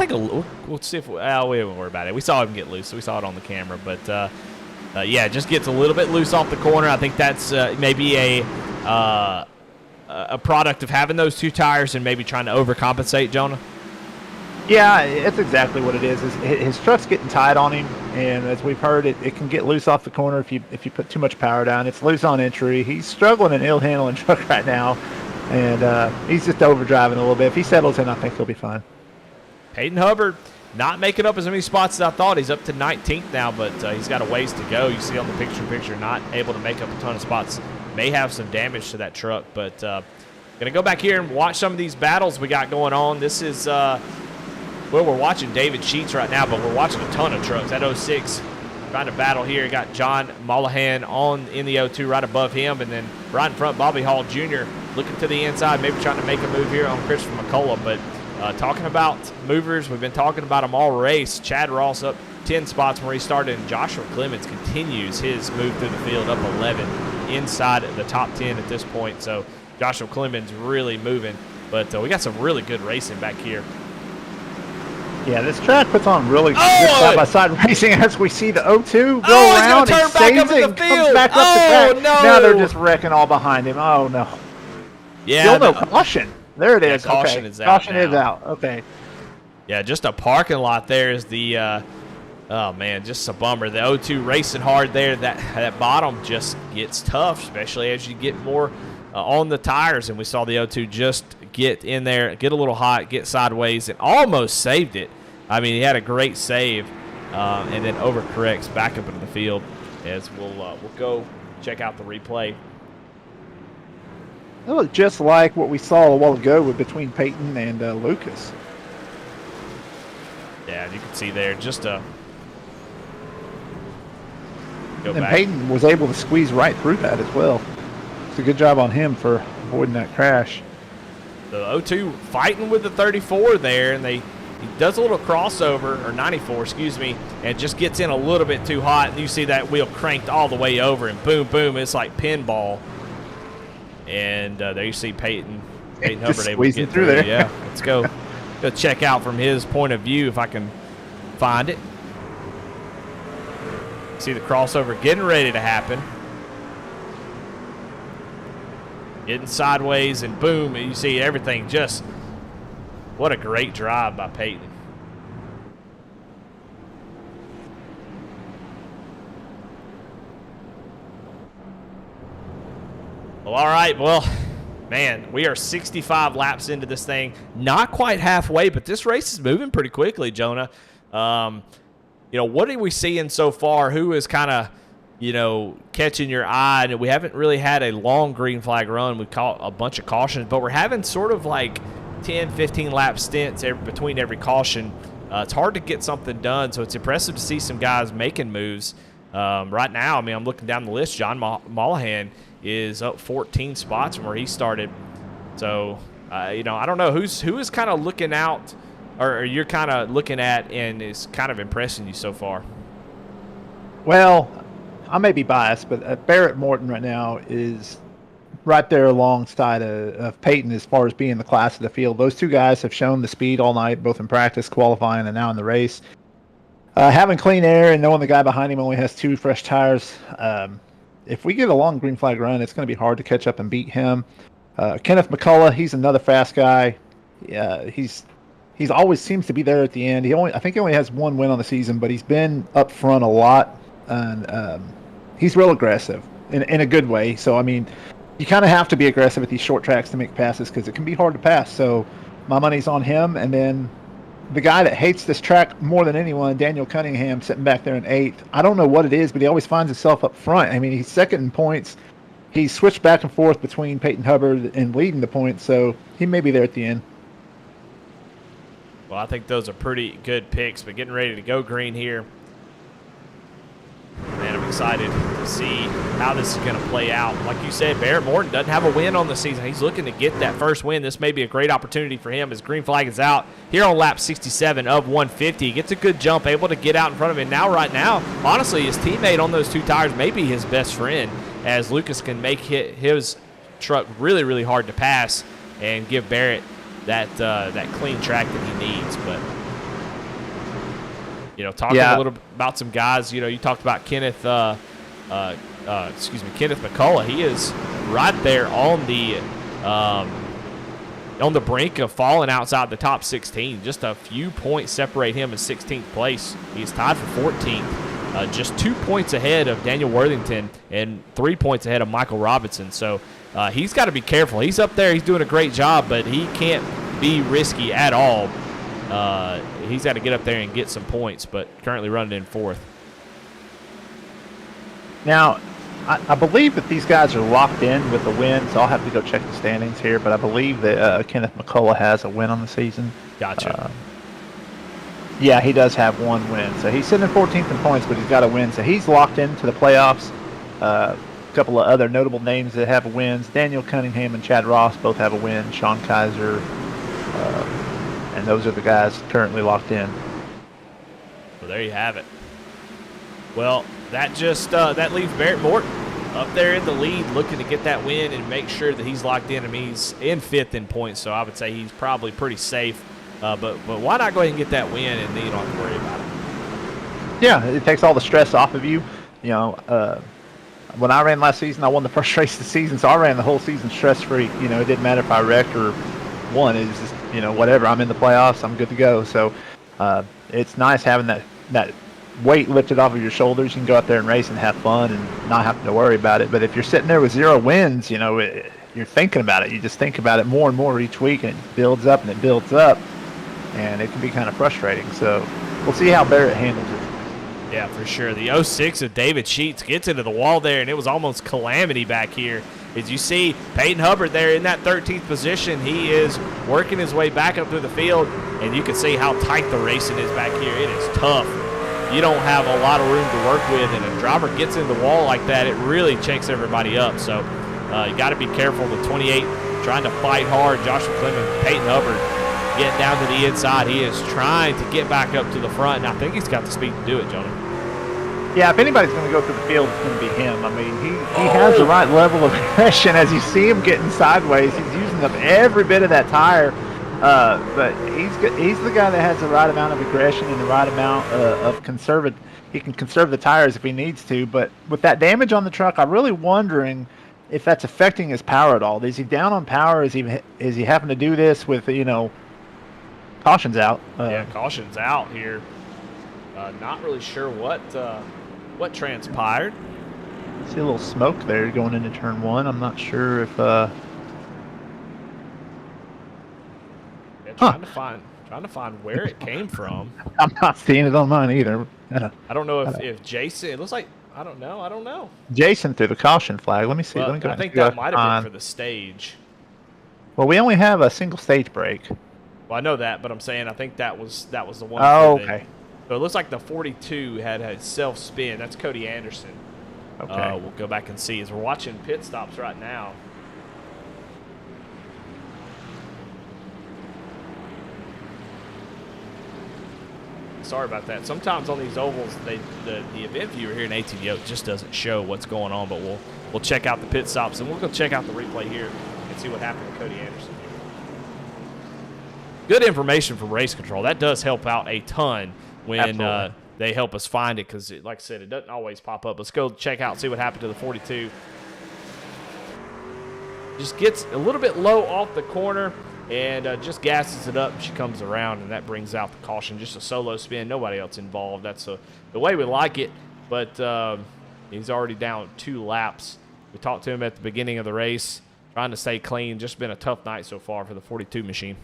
see if we won't worry about it. We saw him get loose, so we saw it on the camera. But just gets a little bit loose off the corner. I think that's maybe a product of having those 2 tires and maybe trying to overcompensate, Jonah. Yeah, it's exactly what it is. His truck's getting tight on him, and as we've heard, it can get loose off the corner if you put too much power down. It's loose on entry. He's struggling in ill-handling truck right now, and he's just overdriving a little bit. If he settles in, I think he'll be fine. Peyton Hubbard not making up as many spots as I thought. He's up to 19th now, but he's got a ways to go. You see on the picture, not able to make up a ton of spots. May have some damage to that truck, but going to go back here and watch some of these battles we got going on. This is... we're watching David Sheets right now, but we're watching a ton of trucks. That 06 trying to battle here. You got John Mollahan in the 02 right above him, and then right in front, Bobby Hall Jr. looking to the inside, maybe trying to make a move here on Christopher McCullough. But talking about movers, we've been talking about them all race. Chad Ross up 10 spots where he started, and Joshua Clemens continues his move through the field up 11 inside the top 10 at this point. So Joshua Clemens really moving, but we got some really good racing back here. Yeah, this track puts on really good side-by-side racing as we see the 02 go around and saves it and comes back up the track. No. Now they're just wrecking all behind him. Oh, no. Yeah. Still no caution. There it is. Caution is out. Caution is out. Okay. Yeah, just a parking lot there is the oh, man, just a bummer. The 02 racing hard there. That bottom just gets tough, especially as you get more on the tires. And we saw the 02 just get in there, get a little hot, get sideways, and almost saved it. I mean, he had a great save, and then overcorrects back up into the field. As we'll go check out the replay. It looked just like what we saw a while ago between Peyton and Lucas. Yeah, you can see there just a. And Peyton was able to squeeze right through that as well. It's a good job on him for avoiding that crash. The 02 fighting with the 34 there, and he does a little crossover, or 94, excuse me, and just gets in a little bit too hot, and you see that wheel cranked all the way over, and boom, boom, it's like pinball. And there you see Peyton Hubbard able to get through there. Yeah, let's go. Go check out from his point of view if I can find it. See the crossover getting ready to happen. Getting sideways and boom, and you see everything just, what a great drive by Peyton. Well, all right, well, man, we are 65 laps into this thing. Not quite halfway, but this race is moving pretty quickly, Jonah. What are we seeing so far? Who is kind of, catching your eye? And we haven't really had a long green flag run. We've caught a bunch of cautions, but we're having sort of like 10, 15 lap stints between every caution. It's hard to get something done, so it's impressive to see some guys making moves. Right now, I'm looking down the list. John Mollahan is up 14 spots from where he started. So, I don't know who is kind of looking out, or you're kind of looking at and is kind of impressing you so far. Well, I may be biased, but Barrett Morton right now is right there alongside of Peyton as far as being the class of the field. Those two guys have shown the speed all night, both in practice, qualifying, and now in the race. Having clean air and knowing the guy behind him only has 2 fresh tires, if we get a long green flag run, it's going to be hard to catch up and beat him. Kenneth McCullough, he's another fast guy. He's always seems to be there at the end. I think he only has 1 win on the season, but he's been up front a lot, and he's real aggressive in a good way. So, you kind of have to be aggressive at these short tracks to make passes because it can be hard to pass. So my money's on him. And then the guy that hates this track more than anyone, Daniel Cunningham, sitting back there in 8th. I don't know what it is, but he always finds himself up front. He's second in points. He's switched back and forth between Peyton Hubbard and leading the points, so he may be there at the end. Well, I think those are pretty good picks, but getting ready to go green here. Man, I'm excited to see how this is going to play out. Like you said, Barrett Morton doesn't have a win on the season. He's looking to get that first win. This may be a great opportunity for him as green flag is out here on lap 67 of 150. He gets a good jump, able to get out in front of him. Now, right now, honestly, his teammate on those 2 tires may be his best friend, as Lucas can make his truck really, really hard to pass and give Barrett that clean track that he needs. But talking a little bit about some guys, you talked about Kenneth McCullough. He is right there on the brink of falling outside the top 16. Just a few points separate him in 16th place. He's tied for 14th, just 2 points ahead of Daniel Worthington and 3 points ahead of Michael Robinson. So he's got to be careful. He's up there. He's doing a great job, but he can't be risky at all. He's got to get up there and get some points, but currently running in 4th. Now, I believe that these guys are locked in with the win, so I'll have to go check the standings here, but I believe that Kenneth McCullough has a win on the season. Gotcha. Yeah, he does have 1 win. So he's sitting in 14th in points, but he's got a win. So he's locked into the playoffs. A couple of other notable names that have wins. Daniel Cunningham and Chad Ross both have a win. Sean Kaiser. And those are the guys currently locked in. Well, there you have it. Well, that just that leaves Barrett Morton up there in the lead, looking to get that win and make sure that he's locked in. He's in 5th in points, so I would say he's probably pretty safe. But why not go ahead and get that win, and then you don't have to worry about it? Yeah, it takes all the stress off of you. When I ran last season, I won the first race of the season, so I ran the whole season stress-free. It didn't matter if I wrecked or won. It was just, whatever. I'm in the playoffs. I'm good to go. So it's nice having that weight lifted off of your shoulders. You can go out there and race and have fun and not have to worry about it. But if you're sitting there with 0 wins, you're thinking about it. You just think about it more and more each week, and it builds up and it builds up, and it can be kind of frustrating. So we'll see how Barrett handles it. Yeah, for sure. The 06 of David Sheets gets into the wall there, and it was almost calamity back here. As you see, Peyton Hubbard there in that 13th position. He is working his way back up through the field, and you can see how tight the racing is back here. It is tough. You don't have a lot of room to work with, and a driver gets in the wall like that, it really shakes everybody up. So you got to be careful. The 28 trying to fight hard. Joshua Clemens, Peyton Hubbard getting down to the inside. He is trying to get back up to the front, and I think he's got the speed to do it, Jonah. Yeah, if anybody's going to go through the field, it's going to be him. He has the right level of aggression. As you see him getting sideways, he's using up every bit of that tire. But he's the guy that has the right amount of aggression and the right amount of conservative. He can conserve the tires if he needs to. But with that damage on the truck, I'm really wondering if that's affecting his power at all. Is he down on power? Is he having to do this with cautions out? Yeah, caution's out here. Not really sure what transpired. See a little smoke there going into turn 1. I'm not sure if. Trying to find where it came from. I'm not seeing it on mine either. I don't know if Jason. It looks like I don't know. Jason threw the caution flag. Let me see. Well, Let me go. I think that might have been for the stage. Well, we only have a single stage break. Well, I know that, but I'm saying I think that was the one. Oh, okay. So it looks like the 42 had self spin. That's Cody Anderson. Okay. We'll go back and see as we're watching pit stops right now. Sorry about that. Sometimes on these ovals, the event viewer here in ATVO just doesn't show what's going on, but we'll check out the pit stops, and we'll go check out the replay here and see what happened to Cody Anderson. Good information from race control. That does help out a ton when they help us find it because, like I said, it doesn't always pop up. Let's go check out and see what happened to the 42. Just gets a little bit low off the corner. And just gasses it up. She comes around, and that brings out the caution. Just a solo spin. Nobody else involved. That's the way we like it. But he's already down 2 laps. We talked to him at the beginning of the race, trying to stay clean. Just been a tough night so far for the 42 machine.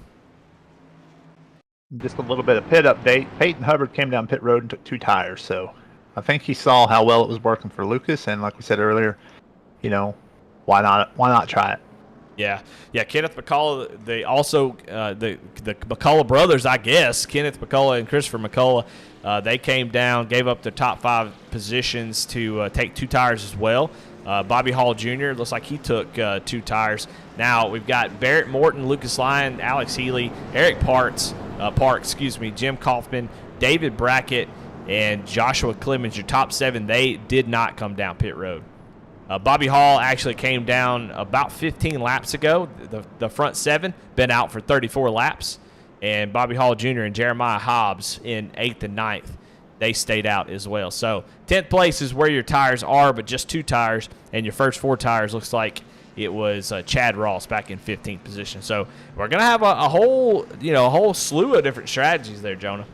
Just a little bit of pit update. Peyton Hubbard came down pit road and took 2 tires. So I think he saw how well it was working for Lucas. And like we said earlier, why not try it? Yeah. Kenneth McCullough. They also the McCullough brothers, I guess. Kenneth McCullough and Christopher McCullough. They came down, gave up their top 5 positions to take 2 tires as well. Bobby Hall Jr. looks like he took 2 tires. Now we've got Barrett Morton, Lucas Lyon, Alex Healy, Eric Parks, Jim Kaufman, David Brackett, and Joshua Clemens. Your top 7, they did not come down pit road. Bobby Hall actually came down about 15 laps ago. The front 7 been out for 34 laps. And Bobby Hall Jr. and Jeremiah Hobbs in 8th and 9th, they stayed out as well. So 10th place is where your tires are, but just 2 tires. And your first 4 tires looks like it was Chad Ross back in 15th position. So we're going to have a whole slew of different strategies there, Jonah.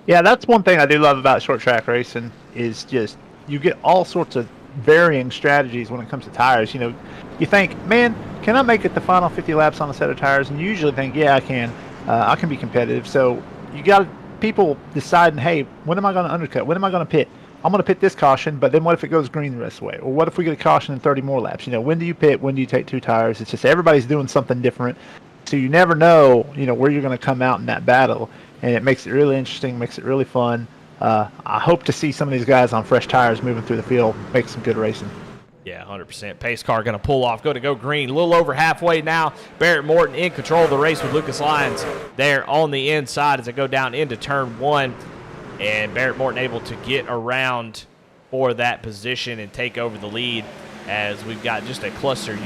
Yeah, that's one thing I do love about short track racing is just you get all sorts of varying strategies when it comes to tires. You think, man, can I make it the final 50 laps on a set of tires? And you usually think, yeah, I can. I can be competitive. So you got people deciding, hey, when am I going to undercut? When am I going to pit? I'm going to pit this caution, but then what if it goes green the rest of the way? Or what if we get a caution in 30 more laps? When do you pit? When do you take 2 tires? It's just everybody's doing something different. So you never know, where you're going to come out in that battle. And it makes it really interesting, makes it really fun. I hope to see some of these guys on fresh tires moving through the field, make some good racing. Yeah, 100%. Pace car going to pull off, go green. A little over halfway now. Barrett Morton in control of the race with Lucas Lyons there on the inside as they go down into turn 1. And Barrett Morton able to get around for that position and take over the lead as we've got just a cluster,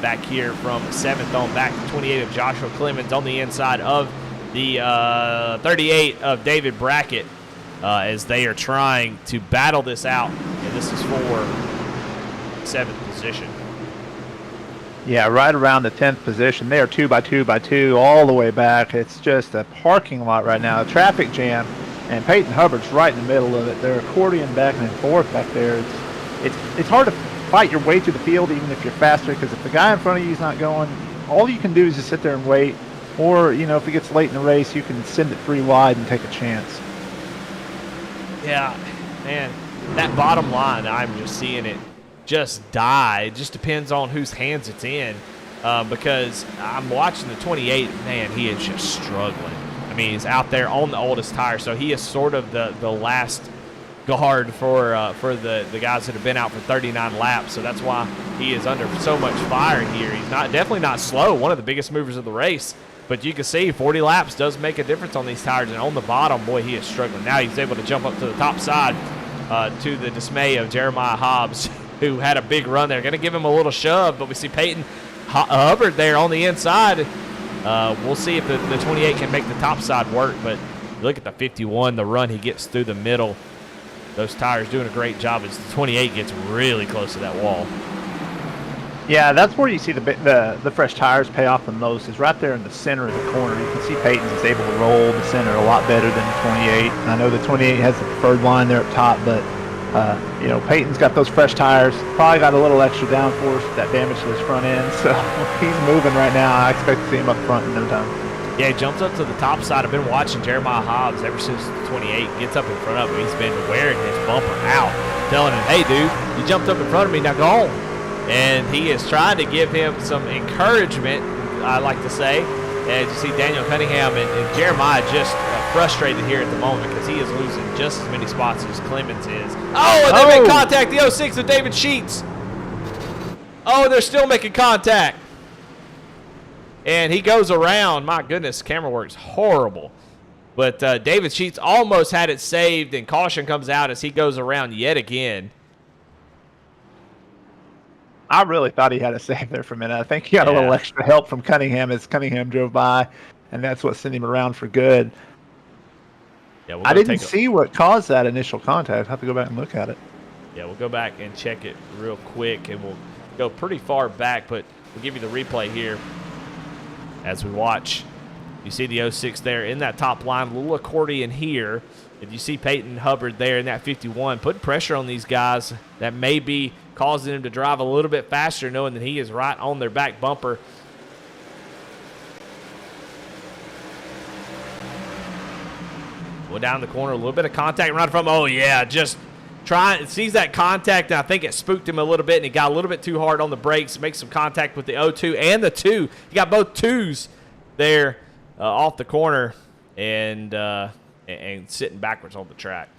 back here from 7th on back to 28 of Joshua Clemens on the inside of the 38 of David Brackett. As they are trying to battle this out, and this is for 7th position. Yeah, right around the 10th position. They are 2 by 2 by 2 all the way back. It's just a parking lot right now, a traffic jam, and Peyton Hubbard's right in the middle of it. They're accordion back and forth back there. It's hard to fight your way through the field even if you're faster, because if the guy in front of you is not going, all you can do is just sit there and wait. Or, if it gets late in the race, you can send it 3 wide and take a chance. Yeah, man, that bottom line, I'm just seeing it just die. It just depends on whose hands it's in because I'm watching the 28. Man, he is just struggling. I mean, he's out there on the oldest tire, so he is sort of the last guard for the guys that have been out for 39 laps. So that's why he is under so much fire here. He's definitely not slow, one of the biggest movers of the race. But you can see 40 laps does make a difference on these tires. And on the bottom, boy, he is struggling. Now he's able to jump up to the top side to the dismay of Jeremiah Hobbs, who had a big run there. Going to give him a little shove, but we see Peyton Hubbard there on the inside. We'll see if the 28 can make the top side work, but look at the 51, the run he gets through the middle. Those tires doing a great job as the 28 gets really close to that wall. Yeah, that's where you see the fresh tires pay off the most, is right there in the center of the corner. You can see Peyton is able to roll the center a lot better than the 28. And I know the 28 has the preferred line there up top, but Peyton's got those fresh tires. Probably got a little extra downforce that damage to his front end, so he's moving right now. I expect to see him up front in no time. Yeah, he jumps up to the top side. I've been watching Jeremiah Hobbs ever since the 28 gets up in front of him. He's been wearing his bumper out, telling him, hey, dude, you jumped up in front of me, now go on. And he is trying to give him some encouragement, I like to say. And you see Daniel Cunningham and Jeremiah just frustrated here at the moment because he is losing just as many spots as Clemens is. Oh, and they make contact, the 06 of David Sheets. Oh, they're still making contact. And he goes around. My goodness, camera work's horrible. But David Sheets almost had it saved, and caution comes out as he goes around yet again. I really thought he had a save there for a minute. I think he got a little extra help from Cunningham as Cunningham drove by, and that's what sent him around for good. Yeah, I didn't see what caused that initial contact. I'll have to go back and look at it. Yeah, we'll go back and check it real quick, and we'll go pretty far back, but we'll give you the replay here as we watch. You see the 06 there in that top line, a little accordion here. If you see Peyton Hubbard there in that 51, putting pressure on these guys that may be causing him to drive a little bit faster, knowing that he is right on their back bumper. Go down the corner, a little bit of contact right from. Oh, yeah, just sees that contact, and I think it spooked him a little bit, and he got a little bit too hard on the brakes, makes some contact with the 02 and the 2. He got both 2s there off the corner and sitting backwards on the track.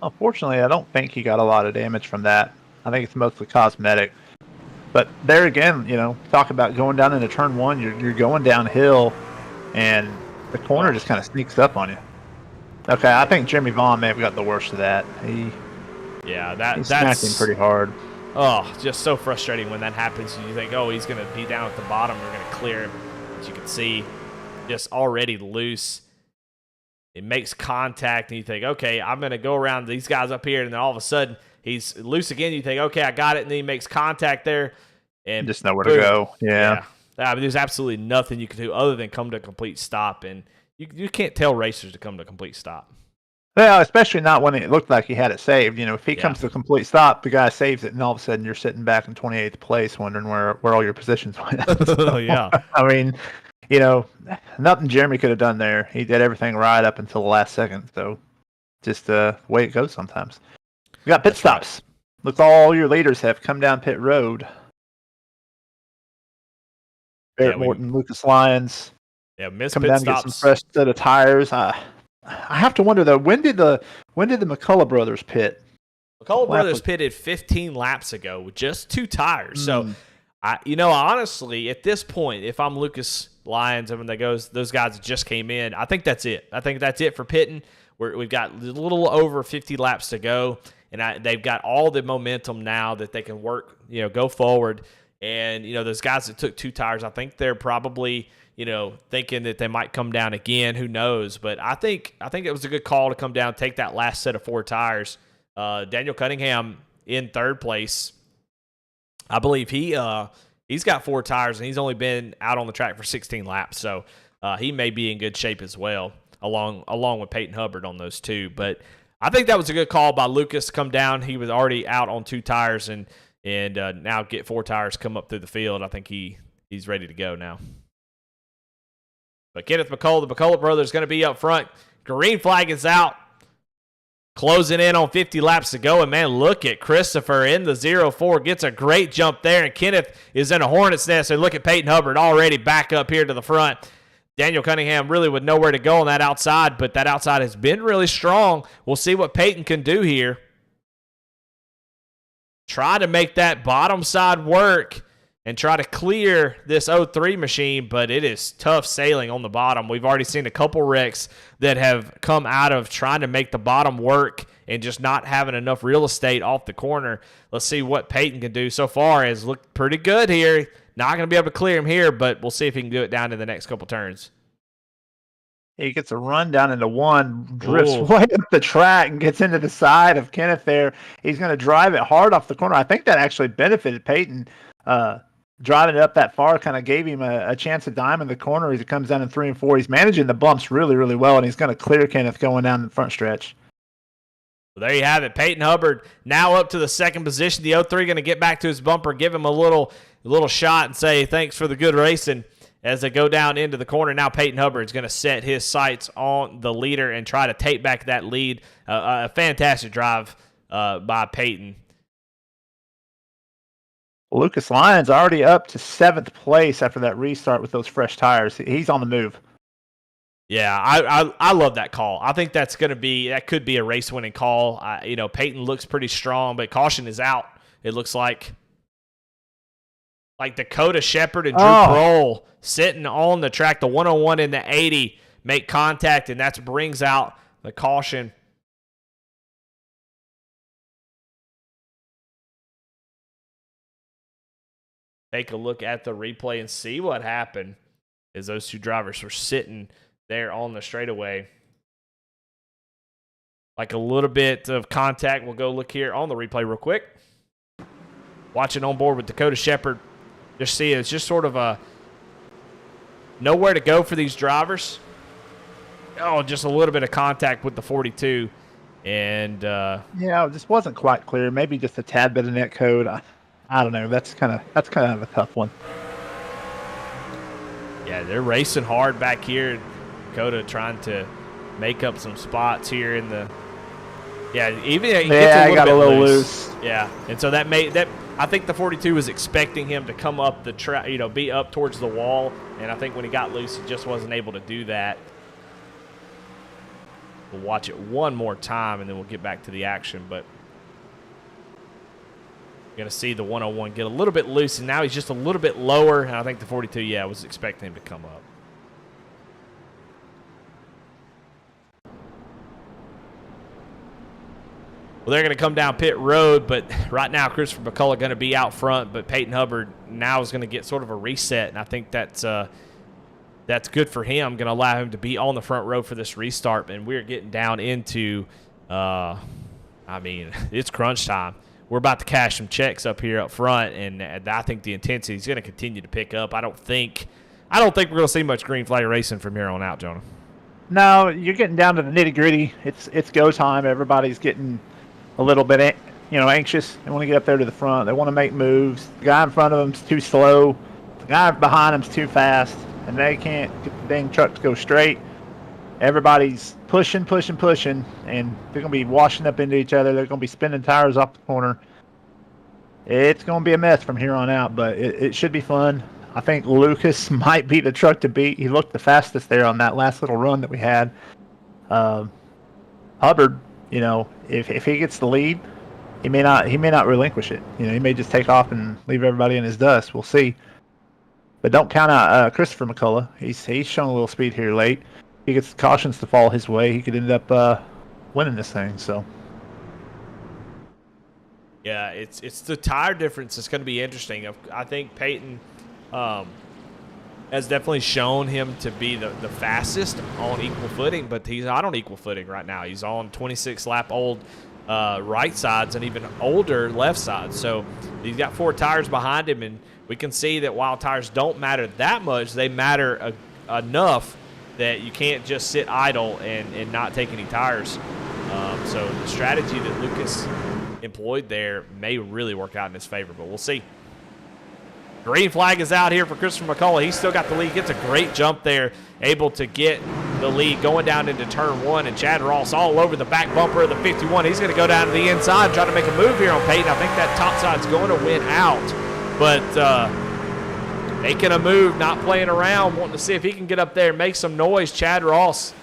Unfortunately, I don't think he got a lot of damage from that. I think it's mostly cosmetic. But there again, talk about going down into turn one. You're going downhill, and the corner just kind of sneaks up on you. Okay, I think Jimmy Vaughn may have got the worst of that. He smacked him pretty hard. Oh, just so frustrating when that happens. You think, oh, he's going to be down at the bottom. We're going to clear him. As you can see, just already loose. It makes contact, and you think, okay, I'm going to go around these guys up here, and then all of a sudden he's loose again. You think, okay, I got it, and then he makes contact there. And just nowhere to go. Yeah. I mean, there's absolutely nothing you can do other than come to a complete stop, and you can't tell racers to come to a complete stop. Well, especially not when it looked like he had it saved. If he comes to a complete stop, the guy saves it, and all of a sudden you're sitting back in 28th place wondering where all your positions went. Oh, yeah. I mean, nothing Jeremy could have done there. He did everything right up until the last second. So just the way it goes sometimes. We got pit stops. Right. Look, all your leaders have come down pit road. Barrett Morton, Lucas Lyons. Yeah, missed come pit down stops. And get some fresh set of tires. I have to wonder though, when did the McCullough brothers pit? McCullough brothers pitted 15 laps ago with just 2 tires. So honestly, at this point, if I'm Lucas Lyons, and when those guys just came in, I think that's it. I think that's it for pitting. We've got a little over 50 laps to go, and they've got all the momentum now that they can work, go forward. And, those guys that took 2 tires, I think they're probably, thinking that they might come down again. Who knows? But I think it was a good call to come down, take that last set of 4 tires. Daniel Cunningham in 3rd place. I believe he's got 4 tires, and he's only been out on the track for 16 laps. So he may be in good shape as well, along with Peyton Hubbard on those 2. But I think that was a good call by Lucas to come down. He was already out on 2 tires, and now get 4 tires, come up through the field. I think he's ready to go now. But Kenneth McCullough, the McCullough brothers, going to be up front. Green flag is out. Closing in on 50 laps to go. And, man, look at Christopher in the 0-4. Gets a great jump there. And Kenneth is in a hornet's nest. And look at Peyton Hubbard already back up here to the front. Daniel Cunningham really with nowhere to go on that outside. But that outside has been really strong. We'll see what Peyton can do here. Try to make that bottom side work. and try to clear this 03 machine, but it is tough sailing on the bottom. We've already seen a couple wrecks that have come out of trying to make the bottom work and just not having enough real estate off the corner. Let's see what Peyton can do. So far has looked pretty good here. Not going to be able to clear him here, but we'll see if he can do it down in the next couple turns. He gets a run down into one, drifts way up the track and gets into the side of Kenneth there. He's going to drive it hard off the corner. I think that actually benefited Peyton. Driving it up that far kind of gave him a chance to dime in the corner as he comes down in 3 and 4. He's managing the bumps really, really well, and he's going to clear Kenneth going down the front stretch. Well, there you have it. Peyton Hubbard now up to the second position. The 03 going to get back to his bumper, give him a little shot and say thanks for the good racing. As they go down into the corner, now Peyton Hubbard is going to set his sights on the leader and try to take back that lead. A fantastic drive by Peyton. Lucas Lyons already up to 7th place after that restart with those fresh tires. He's on the move. Yeah, I love that call. I think that could be a race-winning call. Peyton looks pretty strong, but caution is out. It looks like Dakota Shepherd and Drew Prohl sitting on the track. The 101 and the 80 make contact, and that brings out the caution. Take a look at the replay and see what happened as those two drivers were sitting there on the straightaway. Like a little bit of contact. We'll go look here on the replay real quick. Watching on board with Dakota Shepherd. Just see it's just sort of a nowhere to go for these drivers. Oh, just a little bit of contact with the 42. And yeah, it just wasn't quite clear. Maybe just a tad bit of net code. I don't know. That's kind of a tough one. Yeah, they're racing hard back here. Dakota trying to make up some spots here in the. Yeah, even it gets a little bit loose. Yeah, and so that I think the 42 was expecting him to come up the track, be up towards the wall, and I think when he got loose, he just wasn't able to do that. We'll watch it one more time, and then we'll get back to the action. But you're going to see the 101 get a little bit loose, and now he's just a little bit lower, and I think the 42, was expecting him to come up. Well, they're going to come down pit road, but right now Christopher McCullough going to be out front, but Peyton Hubbard now is going to get sort of a reset, and I think that's good for him. Going to allow him to be on the front row for this restart, and we're getting down into, it's crunch time. We're about to cash some checks up here up front, and I think the intensity is going to continue to pick up. I don't think we're going to see much green flag racing from here on out, Jonah. No, you're getting down to the nitty gritty. It's go time. Everybody's getting a little bit, anxious. They want to get up there to the front. They want to make moves. The guy in front of them's too slow. The guy behind them's too fast, and they can't get the dang truck to go straight. Everybody's pushing, and they're going to be washing up into each other. They're going to be spinning tires off the corner. It's going to be a mess from here on out, but it should be fun. I think Lucas might be the truck to beat. He looked the fastest there on that last little run that we had. Hubbard, if he gets the lead, he may not relinquish it. He may just take off and leave everybody in his dust. We'll see. But don't count out Christopher McCullough. He's shown a little speed here late. He gets cautions to fall his way. He could end up winning this thing. So. Yeah, it's the tire difference that's going to be interesting. I think Peyton has definitely shown him to be the fastest on equal footing, but he's not on equal footing right now. He's on 26-lap old right sides and even older left sides. So he's got 4 tires behind him, and we can see that while tires don't matter that much, they matter enough that you can't just sit idle and not take any tires. So the strategy that Lucas employed there may really work out in his favor, but we'll see. Green flag is out here for Christopher McCullough. He's still got the lead. Gets a great jump there, able to get the lead going down into turn 1. And Chad Ross all over the back bumper of the 51. He's going to go down to the inside and try to make a move here on Peyton. I think that top side's going to win out. But making a move, not playing around, wanting to see if he can get up there and make some noise. Chad Ross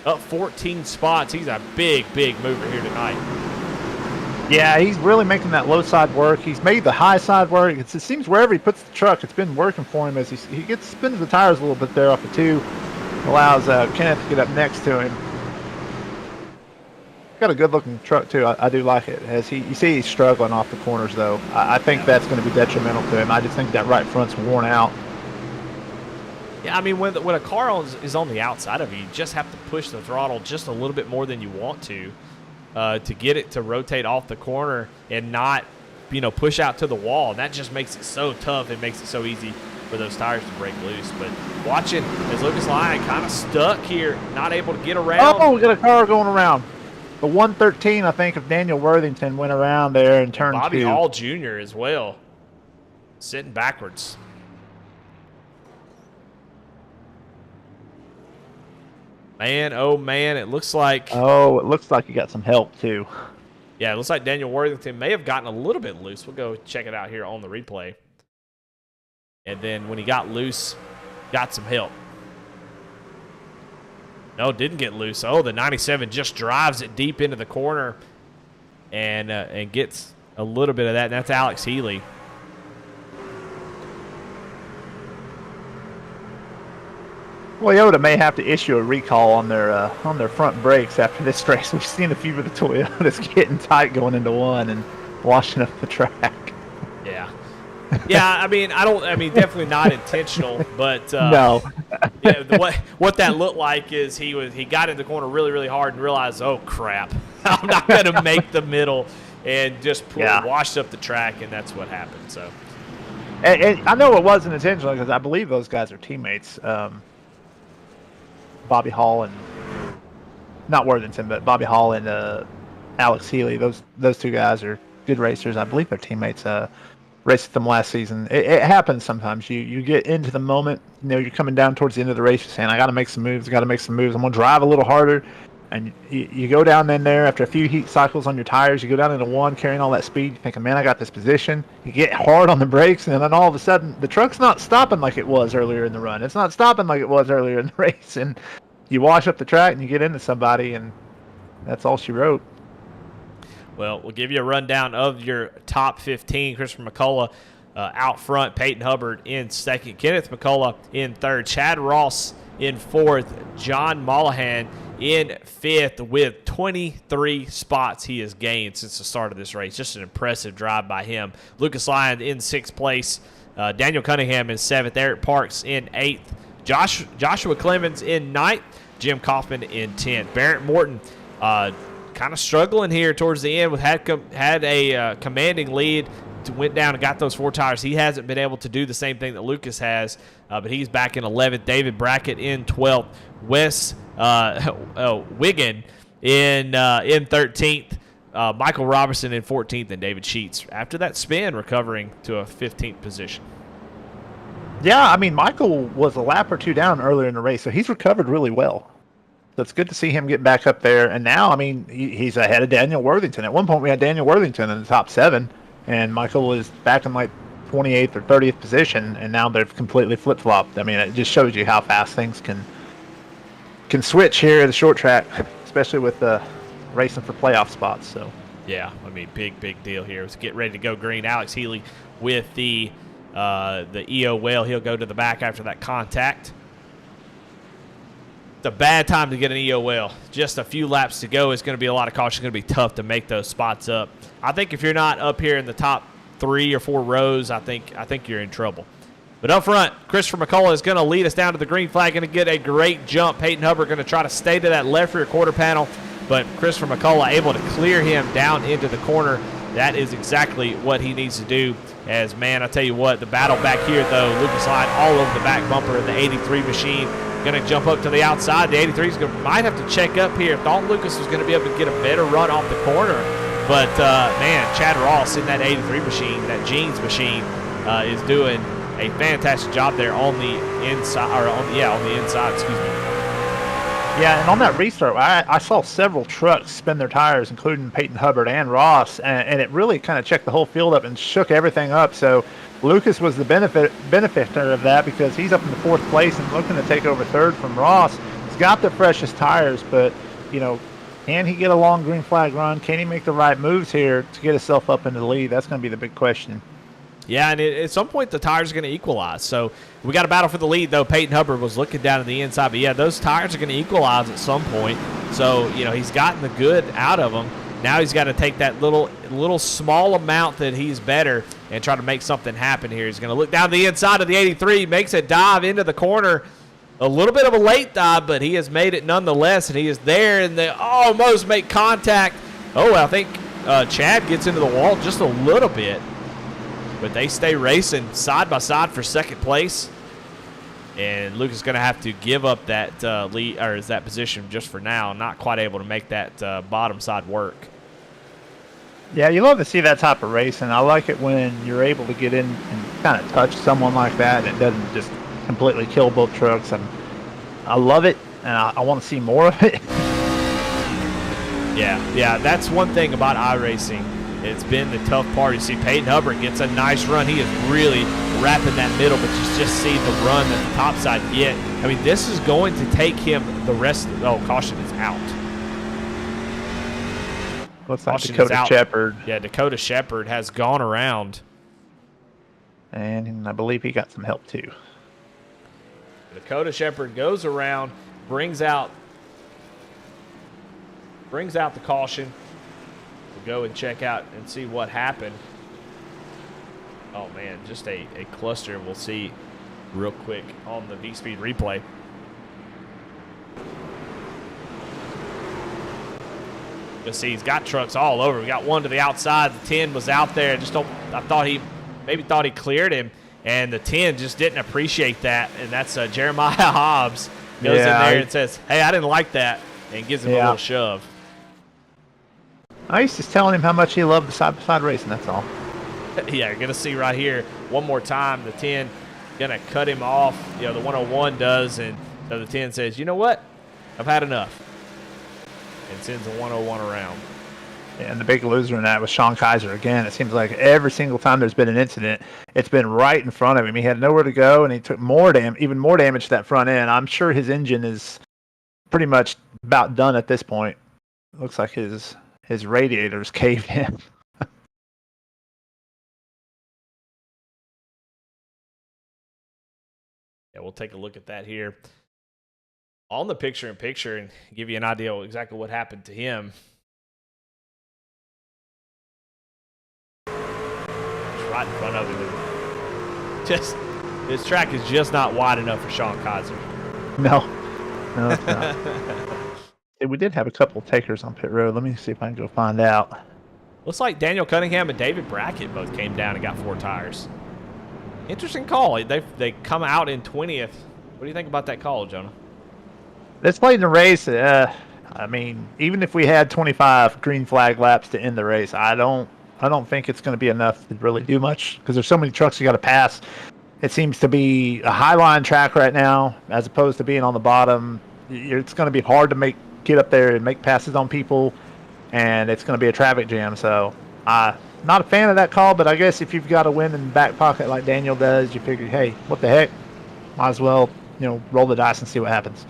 up 14 spots. He's a big mover here tonight. Yeah, he's really making that low side work. He's made the high side work. It seems wherever he puts the truck, it's been working for him as he gets spins the tires a little bit there off the 2. Allows Kenneth to get up next to him. Got a good looking truck too. I do like it. As you see he's struggling off the corners though. I think that's going to be detrimental to him. I just think that right front's worn out. Yeah, I mean, when a car is on the outside of you, you just have to push the throttle just a little bit more than you want to get it to rotate off the corner and not, push out to the wall. And that just makes it so tough. It makes it so easy for those tires to break loose. But watching as Lucas Lyon kind of stuck here, not able to get around. Oh, we got a car going around. The 113, I think, of Daniel Worthington went around there and turned Bobby 2. Hall Jr. as well, sitting backwards. Man, oh man, it looks like... Oh, it looks like you got some help too. Yeah, it looks like Daniel Worthington may have gotten a little bit loose. We'll go check it out here on the replay. And then when he got loose, got some help. No, didn't get loose. Oh, the 97 just drives it deep into the corner and gets a little bit of that. And that's Alex Healy. Toyota may have to issue a recall on their front brakes after this race. We've seen a few of the Toyotas getting tight going into one and washing up the track. Yeah. Yeah, I mean, definitely not intentional, but no. Yeah, what that looked like is he got in the corner really, really hard and realized, oh crap, I'm not going to make the middle, and just washed up the track, and that's what happened. So, and I know it wasn't intentional because I believe those guys are teammates. Bobby Hall and not Worthington, but Bobby Hall and Alex Healy. Those 2 guys are good racers. I believe they're teammates. Raced them last season. It happens sometimes. You get into the moment. You're coming down towards the end of the race. You're saying, I got to make some moves. I'm going to drive a little harder. And you go down in there after a few heat cycles on your tires. You go down into 1 carrying all that speed. You're thinking, man, I got this position. You get hard on the brakes, and then all of a sudden, the truck's not stopping like it was earlier in the run. It's not stopping like it was earlier in the race. And you wash up the track, and you get into somebody, and that's all she wrote. Well, we'll give you a rundown of your top 15. Christopher McCullough out front. Peyton Hubbard in second. Kenneth McCullough in third. Chad Ross in fourth. John Mollahan in fifth with 23 spots he has gained since the start of this race. Just an impressive drive by him. Lucas Lyon in sixth place. Daniel Cunningham in seventh. Eric Parks in eighth. Joshua Clemens in ninth. Jim Kaufman in 10th. Barrett Morton kind of struggling here towards the end. Had a commanding lead, went down and got those 4 tires. He hasn't been able to do the same thing that Lucas has, but he's back in 11th. David Brackett in 12th. Wes Wiggin in 13th. Michael Robertson in 14th, and David Sheets after that spin recovering to a 15th position. Yeah, I mean, Michael was a lap or 2 down earlier in the race, so he's recovered really well. So it's good to see him get back up there. And now, I mean, he's ahead of Daniel Worthington. At one point, we had Daniel Worthington in the top 7, and Michael is back in like 28th or 30th position, and now they've completely flip-flopped. I mean, it just shows you how fast things can switch here at the short track, especially with racing for playoff spots. So yeah, I mean, big deal here. Let's get ready to go green. Alex Healy with the EO Whale. He'll go to the back after that contact. It's a bad time to get an EO Whale. Just a few laps to go. It's going to be a lot of caution. It's going to be tough to make those spots up. I think if you're not up here in the top 3 or 4 rows, I think you're in trouble. But up front, Christopher McCullough is going to lead us down to the green flag. Going to get a great jump. Peyton Hubbard going to try to stay to that left rear quarter panel, but Christopher McCullough able to clear him down into the corner. That is exactly what he needs to do. As, man, I tell you what, the battle back here, though, Lucas Lyon all over the back bumper of the 83 machine. Going to jump up to the outside. The 83 might have to check up here. Thought Lucas was going to be able to get a better run off the corner. But, man, Chad Ross in that 83 machine, that Jeans machine, is doing a fantastic job there on the inside, on the inside, excuse me. yeah, and on that restart, I saw several trucks spin their tires, including Peyton Hubbard and Ross, and it really kind of checked the whole field up and shook everything up. So Lucas was the benefactor of that because he's up in the 4th place and looking to take over 3rd from Ross. He's got the freshest tires, but, you know, Can he get a long green flag run? Can he make the right moves here to get himself up into the lead? That's going to be the big question. Yeah, and at some point the tires are going to equalize. So we got a battle for the lead, though. Peyton Hubbard was looking down at the inside. But, yeah, those tires are going to equalize at some point. So, he's gotten the good out of them. Now he's got to take that little small amount that he's better and try to make something happen here. He's going to look down the inside of the 83, makes a dive into the corner. A little bit of a late dive, but he has made it nonetheless, and he is there, and they almost make contact. Oh, I think Chad gets into the wall just a little bit. But they stay racing side by side for second place. And Luke is going to have to give up that lead, or is that position just for now. Not quite able to make that bottom side work. Yeah, you love to see that type of racing. I like it when you're able to get in and kind of touch someone like that, and it doesn't just completely kill both trucks. And I love it, and I want to see more of it. Yeah, that's one thing about iRacing. It's been the tough part. You see Peyton Hubbard gets a nice run. He is really wrapping that middle, but you just see the run that the top side get. I mean, this is going to take him the rest of caution is out. Looks like Dakota Shepard. Yeah, Dakota Shepard has gone around. And I believe he got some help too. Dakota Shepard goes around, brings out the caution. We'll go and check out and see what happened. Oh man, just a cluster. We'll see real quick on the V-Speed replay. You'll see he's got trucks all over. We got one to the outside. The 10 was out there. I thought he cleared him, and the 10 just didn't appreciate that. And that's Jeremiah Hobbs goes in there and says, "Hey, I didn't like that," and gives him a little shove. I was just telling him how much he loved the side-by-side racing, that's all. Yeah, you're going to see right here one more time the 10 going to cut him off. The 101 does, and so the 10 says, "You know what? I've had enough." And sends a 101 around. And the big loser in that was Sean Kaiser again. It seems like every single time there's been an incident, it's been right in front of him. He had nowhere to go, and he took even more damage to that front end. I'm sure his engine is pretty much about done at this point. It looks like his radiators caved in. Yeah, we'll take a look at that here on the picture-in-picture and give you an idea of exactly what happened to him. It's right in front of him. This track is just not wide enough for Sean Kaiser. No, it's not. We did have a couple of takers on pit road. Let me see if I can go find out. Looks like Daniel Cunningham and David Brackett both came down and got 4 tires. Interesting call. They come out in 20th. What do you think about that call, Jonah? Let's play the race. I mean, even if we had 25 green flag laps to end the race, I don't think it's going to be enough to really do much because there's so many trucks you got to pass. It seems to be a highline track right now as opposed to being on the bottom. It's going to be hard to get up there and make passes on people, and it's going to be a traffic jam. So, not a fan of that call, but I guess if you've got a win in the back pocket like Daniel does, you figure, hey, what the heck? Might as well, roll the dice and see what happens.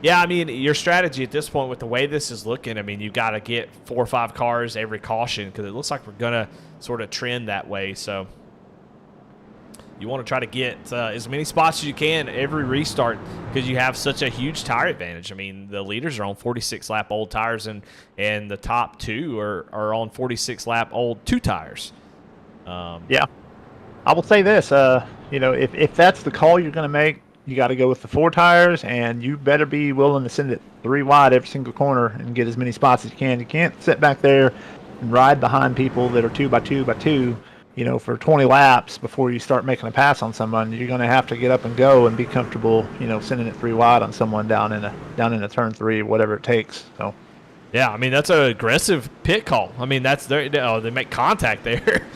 Yeah, I mean, your strategy at this point with the way this is looking, I mean, you've got to get 4 or 5 cars every caution because it looks like we're going to sort of trend that way. So you want to try to get as many spots as you can every restart because you have such a huge tire advantage. I mean, the leaders are on 46-lap old tires, and the top 2 are on 46-lap old 2 tires. Yeah. I will say this, if that's the call you're going to make, you got to go with the 4 tires, and you better be willing to send it 3 wide every single corner and get as many spots as you can. You can't sit back there and ride behind people that are 2 by 2 by 2, for 20 laps before you start making a pass on someone. You're going to have to get up and go and be comfortable, sending it 3 wide on someone down in a turn 3, whatever it takes. So, yeah, I mean that's an aggressive pit call. I mean they make contact there.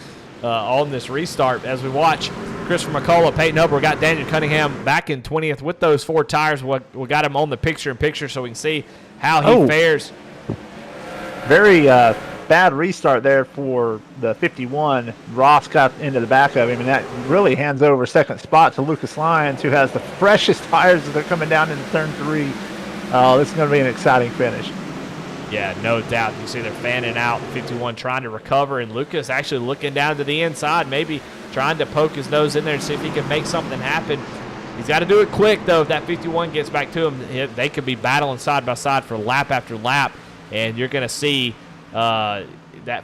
On this restart as we watch Christopher McCullough, Peyton Hubbard got Daniel Cunningham back in 20th with those 4 tires. We got him on the picture-in-picture so we can see how he fares. Very bad restart there for the 51. Ross got into the back of him, and that really hands over second spot to Lucas Lyons, who has the freshest tires as they're coming down into turn 3. This is going to be an exciting finish. Yeah, no doubt. You see they're fanning out, 51 trying to recover, and Lucas actually looking down to the inside, maybe trying to poke his nose in there and see if he can make something happen. He's got to do it quick, though. If that 51 gets back to him, they could be battling side by side for lap after lap, and you're going to see that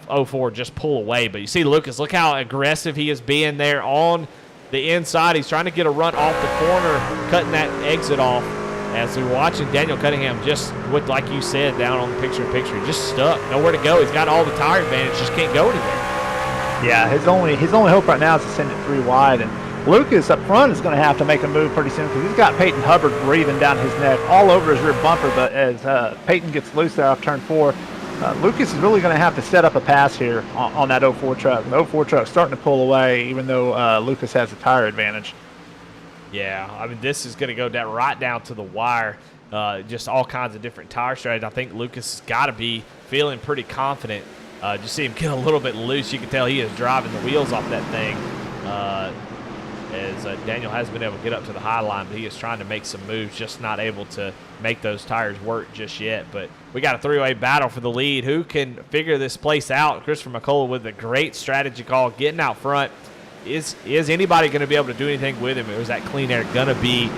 04 just pull away. But you see Lucas, look how aggressive he is being there on the inside. He's trying to get a run off the corner, cutting that exit off. As we're watching Daniel Cunningham just, with, like you said, down on the picture-in-picture, just stuck, nowhere to go. He's got all the tire advantage, just can't go anywhere. Yeah, his only hope right now is to send it 3 wide, and Lucas up front is going to have to make a move pretty soon because he's got Peyton Hubbard breathing down his neck all over his rear bumper. But as Peyton gets loose there off turn 4, Lucas is really going to have to set up a pass here on that 04 truck. The 04 truck's starting to pull away, even though Lucas has the tire advantage. Yeah, I mean, this is going to go down right down to the wire. Just all kinds of different tire strategies. I think Lucas has got to be feeling pretty confident. Just see him get a little bit loose. You can tell he is driving the wheels off that thing. As Daniel has been able to get up to the high line, but he is trying to make some moves, just not able to make those tires work just yet. But we got a 3-way battle for the lead. Who can figure this place out? Christopher McCullough with a great strategy call, getting out front. Is anybody going to be able to do anything with him, or is that clean air going to be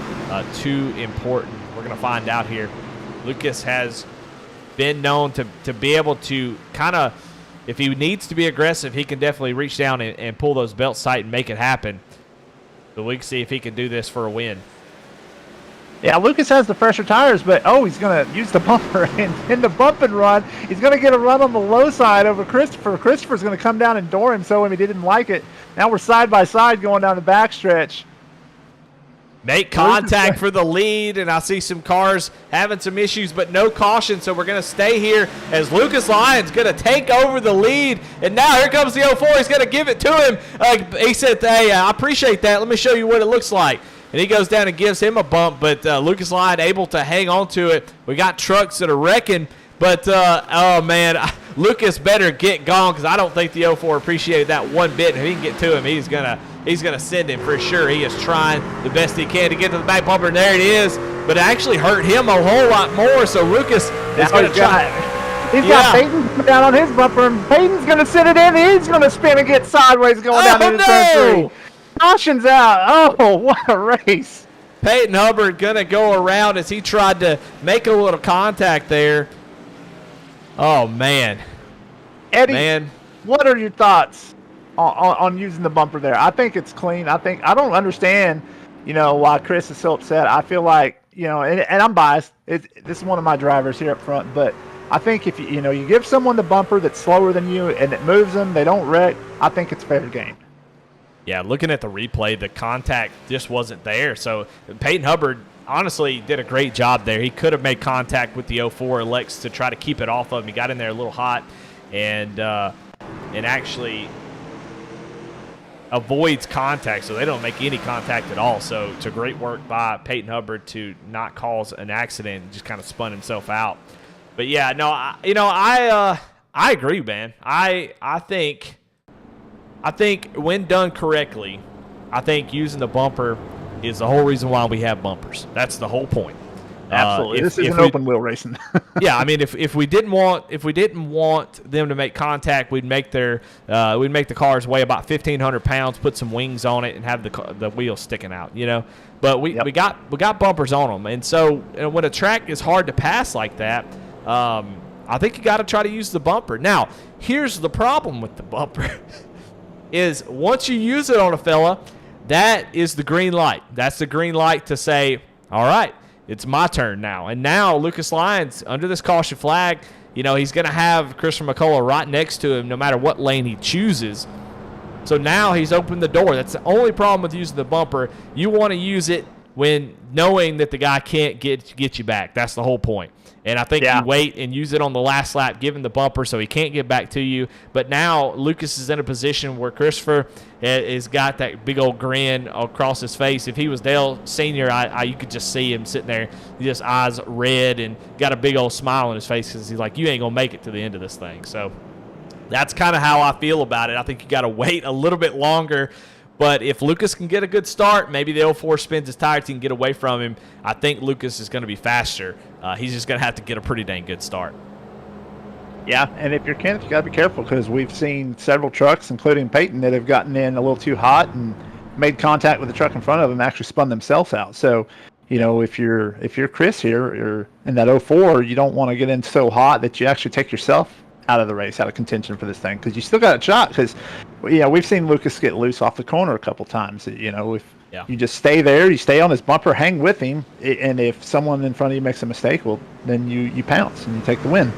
too important? We're going to find out here. Lucas has been known to be able to kind of, if he needs to be aggressive, he can definitely reach down and pull those belts tight and make it happen. But we can see if he can do this for a win. Yeah, Lucas has the fresher tires, but he's going to use the bumper and in the bump and run. He's going to get a run on the low side over Christopher. Christopher's going to come down and door him, so he didn't like it. Now we're side by side going down the backstretch. Make contact for the lead, and I see some cars having some issues, but no caution, so we're going to stay here as Lucas Lyons going to take over the lead. And now here comes the 04. He's going to give it to him. He said, hey, I appreciate that. Let me show you what it looks like. And he goes down and gives him a bump, but Lucas Lyon able to hang on to it. We got trucks that are wrecking, but, oh, man, Lucas better get gone because I don't think the 04 appreciated that one bit. If he can get to him, he's gonna send him for sure. He is trying the best he can to get to the back bumper, and there it is. But it actually hurt him a whole lot more, so Lucas is going to try. He's got Peyton down on his bumper, and Peyton's going to sit it in. He's going to spin and get sideways going down into turn 3. Caution's out. Oh, what a race. Peyton Hubbard going to go around as he tried to make a little contact there. Oh, man. Eddie, what are your thoughts on using the bumper there? I think it's clean. I don't understand, why Chris is so upset. I feel like, and I'm biased. This is one of my drivers here up front, but I think if you give someone the bumper that's slower than you and it moves them, they don't wreck, I think it's fair game. Yeah, looking at the replay, the contact just wasn't there. So Peyton Hubbard honestly did a great job there. He could have made contact with the 04, elects to try to keep it off of him. He got in there a little hot and actually avoids contact, so they don't make any contact at all. So it's a great work by Peyton Hubbard to not cause an accident and just kind of spun himself out. But yeah, no, I agree, man. I think when done correctly, I think using the bumper is the whole reason why we have bumpers. That's the whole point. Absolutely, this isn't open wheel racing. Yeah, I mean, if we didn't want them to make contact, we'd make the cars weigh about 1,500 pounds, put some wings on it, and have the wheels sticking out. But we got bumpers on them, and so when a track is hard to pass like that, I think you got to try to use the bumper. Now, here's the problem with the bumper. Is once you use it on a fella, that is the green light. That's the green light to say, all right, it's my turn now. And now Lucas Lyons, under this caution flag, he's going to have Christopher McCullough right next to him no matter what lane he chooses. So now he's opened the door. That's the only problem with using the bumper. You want to use it when knowing that the guy can't get you back. That's the whole point. And I think you wait and use it on the last lap, give him the bumper so he can't get back to you. But now Lucas is in a position where Christopher has got that big old grin across his face. If he was Dale Sr., you could just see him sitting there, just eyes red and got a big old smile on his face because he's like, you ain't going to make it to the end of this thing. So that's kind of how I feel about it. I think you got to wait a little bit longer. But if Lucas can get a good start, maybe the 04 spins his tires, he can get away from him. I think Lucas is going to be faster. He's just going to have to get a pretty dang good start. Yeah, and if you're Kenneth, you got to be careful because we've seen several trucks, including Peyton, that have gotten in a little too hot and made contact with the truck in front of them, and actually spun themselves out. So, if you're Chris here or in that '04, you don't want to get in so hot that you actually take yourself out of the race, out of contention for this thing, because you still got a shot. Because we've seen Lucas get loose off the corner a couple times. If you just stay there, you stay on his bumper, hang with him, and if someone in front of you makes a mistake, well, then you pounce and you take the win.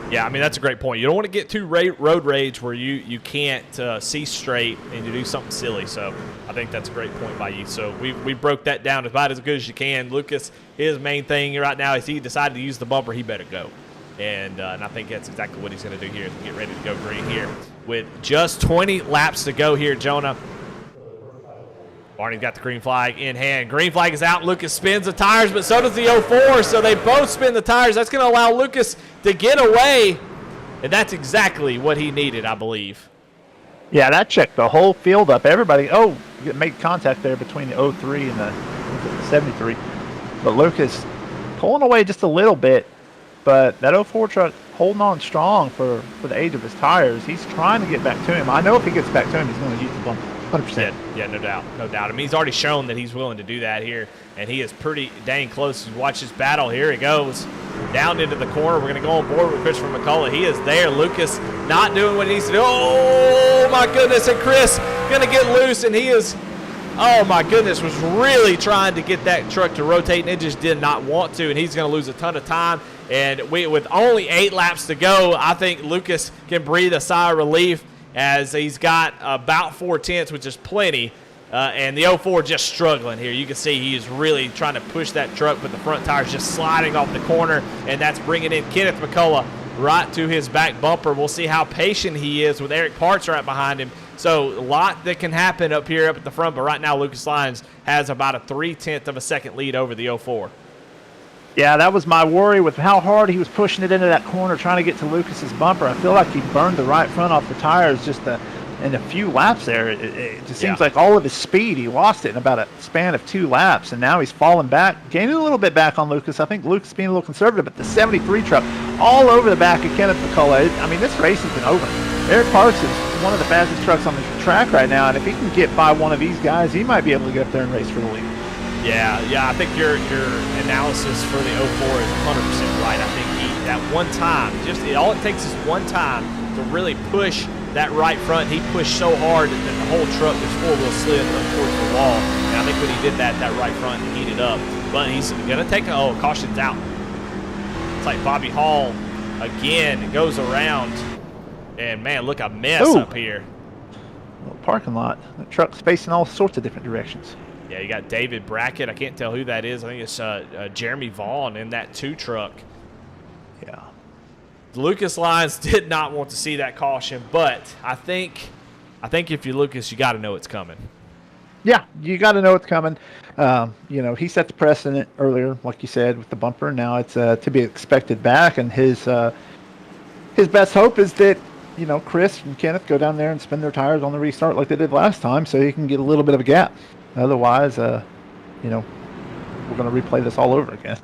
Yeah, I mean, that's a great point. You don't want to get too road rage where you can't see straight and you do something silly. So I think that's a great point by you. So we broke that down about as good as you can. Lucas, his main thing right now is he decided to use the bumper, he better go. And I think that's exactly what he's going to do here as we get ready to go green here. With just 20 laps to go here, Jonah. Barney's got the green flag in hand. Green flag is out. Lucas spins the tires, but so does the 04. So they both spin the tires. That's going to allow Lucas to get away. And that's exactly what he needed, I believe. Yeah, that checked the whole field up. Everybody, made contact there between the 03 and the 73. But Lucas pulling away just a little bit. But that 04 truck holding on strong for the age of his tires. He's trying to get back to him. I know if he gets back to him, he's going to use the bumper. 100%. Yeah, no doubt. I mean, he's already shown that he's willing to do that here, and he is pretty dang close. Watch this battle. Here he goes down into the corner. We're going to go on board with Christopher McCullough. He is there. Lucas not doing what he needs to do. Oh, my goodness. And Chris going to get loose, and he is, oh, my goodness, was really trying to get that truck to rotate, and it just did not want to, and he's going to lose a ton of time. And with only 8 laps to go, I think Lucas can breathe a sigh of relief, as he's got about 4/10, which is plenty, and the 04 just struggling here. You can see he is really trying to push that truck, but the front tire's just sliding off the corner, and that's bringing in Kenneth McCullough right to his back bumper. We'll see how patient he is with Eric Parts right behind him. So a lot that can happen up here up at the front, but right now Lucas Lyons has about a 0.3 of a second lead over the 04. Yeah, that was my worry with how hard he was pushing it into that corner, trying to get to Lucas's bumper. I feel like he burned the right front off the tires just in a few laps there. It just seems like all of his speed, he lost it in about a span of 2 laps, and now he's falling back, gaining a little bit back on Lucas. I think Lucas being a little conservative, but the 73 truck all over the back of Kenneth McCullough. I mean, this race has been over. Eric Parks is one of the fastest trucks on the track right now, and if he can get by one of these guys, he might be able to get up there and race for the lead. Yeah, I think your analysis for the 04 is 100% right. I think that one time, all it takes is one time to really push that right front. He pushed so hard that the whole truck, this four-wheel slid towards the wall. And I think when he did that right front heated up. But he's going to take caution's out. It's like Bobby Hall again goes around. And, man, look, a mess up here. Little parking lot. The truck's facing all sorts of different directions. Yeah, you got David Brackett. I can't tell who that is. I think it's Jeremy Vaughn in that 2 truck. Yeah. Lucas Lyons did not want to see that caution, but I think if you're Lucas, you got to know it's coming. Yeah, you got to know it's coming. He set the precedent earlier, like you said, with the bumper. Now it's to be expected back, and his best hope is that Chris and Kenneth go down there and spin their tires on the restart like they did last time, so he can get a little bit of a gap. Otherwise, we're going to replay this all over again.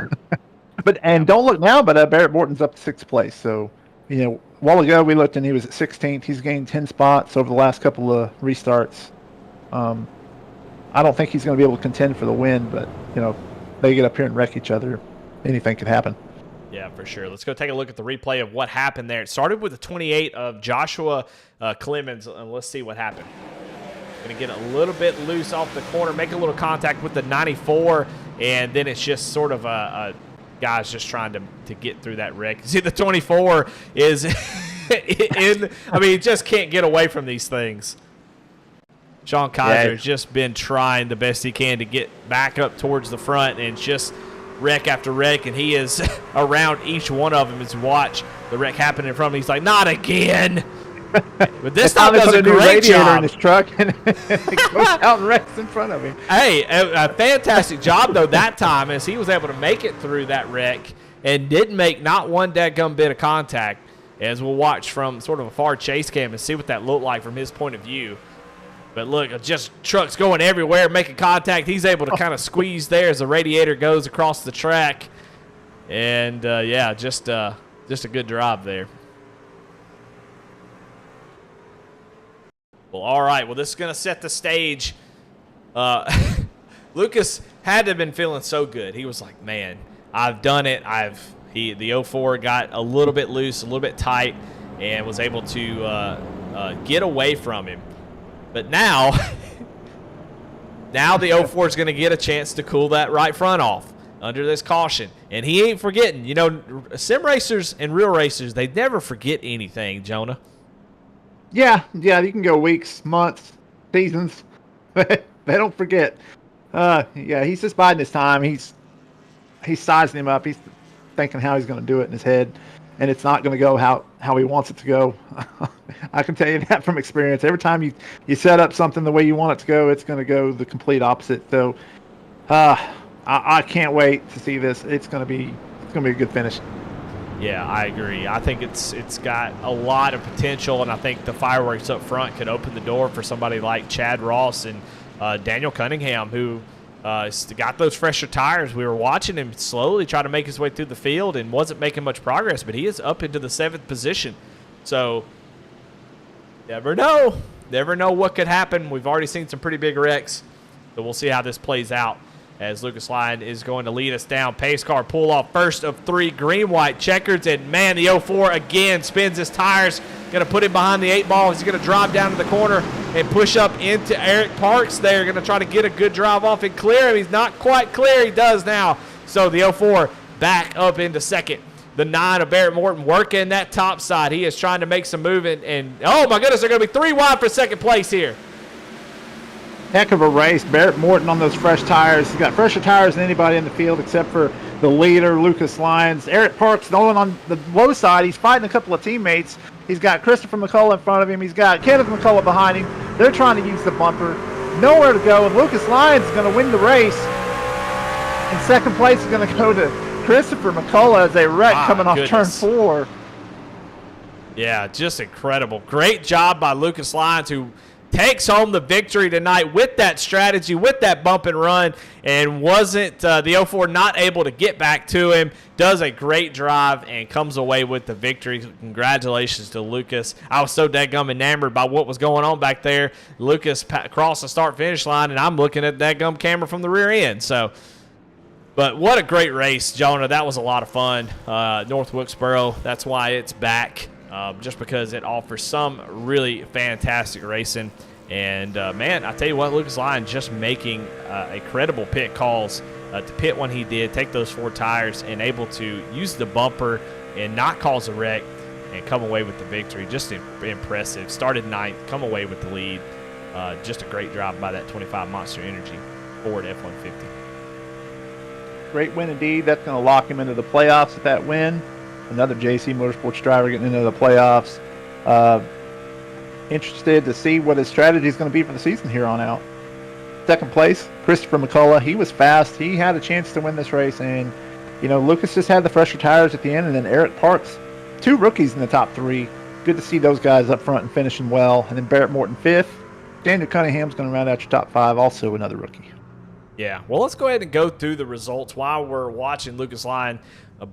And don't look now, but Barrett Morton's up to 6th place. So, a while ago we looked and he was at 16th. He's gained 10 spots over the last couple of restarts. I don't think he's going to be able to contend for the win, but they get up here and wreck each other. Anything could happen. Yeah, for sure. Let's go take a look at the replay of what happened there. It started with the 28 of Joshua Clemens, and let's see what happened. Going to get a little bit loose off the corner, make a little contact with the 94, and then it's just sort of a guy's just trying to get through that wreck. See, the 24 is he just can't get away from these things. Sean Kaiser has just been trying the best he can to get back up towards the front, and just wreck after wreck, and he is around each one of them as you watch the wreck happen in front of him. He's like, not again. But this time does a great job in his truck, and it goes out and wrecks in front of him. Hey, a fantastic job though that time, as he was able to make it through that wreck and didn't make not one dadgum bit of contact. As we'll watch from sort of a far chase cam and see what that looked like from his point of view. But look, just trucks going everywhere, making contact. He's able to kind of squeeze there as the radiator goes across the track, and just a good drive there. Well, all right. Well, this is going to set the stage. Lucas had to have been feeling so good. He was like, man, I've done it. The 04 got a little bit loose, a little bit tight, and was able to get away from him. But now, now the 04 is going to get a chance to cool that right front off under this caution. And he ain't forgetting. You know, sim racers and real racers, they never forget anything, Jonah. Yeah, you can go weeks, months, seasons. They don't forget. Yeah, he's just biding his time. He's sizing him up. He's thinking how he's going to do it in his head, and it's not going to go how he wants it to go. I can tell you that from experience. Every time you set up something the way you want it to go, it's going to go the complete opposite. So, I can't wait to see this. It's going to be a good finish. Yeah, I agree. I think it's got a lot of potential, and I think the fireworks up front could open the door for somebody like Chad Ross and Daniel Cunningham, who got those fresher tires. We were watching him slowly try to make his way through the field and wasn't making much progress, but he is up into the 7th position. So, never know. Never know what could happen. We've already seen some pretty big wrecks, so we'll see how this plays out as Lucas Lyon is going to lead us down. Pace car pull off first of 3 green-white checkers, and man, the 04 again spins his tires. Going to put him behind the 8 ball. He's going to drive down to the corner and push up into Eric Parks. They're going to try to get a good drive off and clear him. He's not quite clear. He does now. So the 04 back up into second. The 9 of Barrett Morton working that top side. He is trying to make some movement, and oh my goodness, they're going to be 3 wide for second place here. Heck of a race. Barrett Morton on those fresh tires. He's got fresher tires than anybody in the field except for the leader, Lucas Lyons. Eric Parks, Nolan on the low side. He's fighting a couple of teammates. He's got Christopher McCullough in front of him. He's got Kenneth McCullough behind him. They're trying to use the bumper. Nowhere to go, and Lucas Lyons is going to win the race. And second place is going to go to Christopher McCullough as a wreck coming off turn 4. Yeah, just incredible. Great job by Lucas Lyons, who takes home the victory tonight with that strategy, with that bump and run, and wasn't the 04 not able to get back to him. Does a great drive and comes away with the victory. Congratulations to Lucas. I was so dadgum enamored by what was going on back there. Lucas crossed the start-finish line, and I'm looking at that dadgum camera from the rear end. So, but what a great race, Jonah. That was a lot of fun. North Wilkesboro, that's why it's back. Just because it offers some really fantastic racing. And, man, I tell you what, Lucas Lyon just making incredible pit calls to pit when he did, take those 4 tires, and able to use the bumper and not cause a wreck and come away with the victory. Just impressive. Started 9th, come away with the lead. Just a great drive by that 25 Monster Energy Ford F-150. Great win indeed. That's going to lock him into the playoffs with that win. Another JC Motorsports driver getting into the playoffs. Interested to see what his strategy is going to be for the season here on out. Second place, Christopher McCullough. He was fast. He had a chance to win this race. And, you know, Lucas just had the fresher tires at the end. And then Eric Parks, 2 rookies in the top 3. Good to see those guys up front and finishing well. And then Barrett Morton 5th. Daniel Cunningham's going to round out your top 5. Also another rookie. Yeah, well, let's go ahead and go through the results while we're watching Lucas Lyon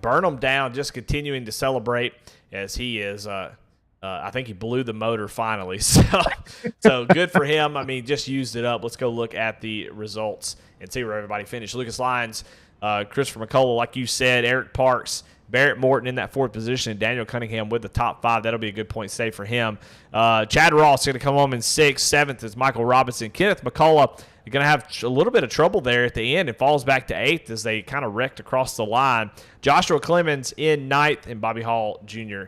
burn them down, just continuing to celebrate as he is. I think he blew the motor finally, so good for him. I mean, just used it up. Let's go look at the results and see where everybody finished. Lucas Lyons, Christopher McCullough, like you said, Eric Parks, Barrett Morton in that 4th position, and Daniel Cunningham with the top 5. That'll be a good point stay for him. Chad Ross going to come home in 6th. 7th is Michael Robinson. Kenneth McCullough going to have a little bit of trouble there at the end and falls back to 8th as they kind of wrecked across the line. Joshua Clemens in 9th and Bobby Hall Jr.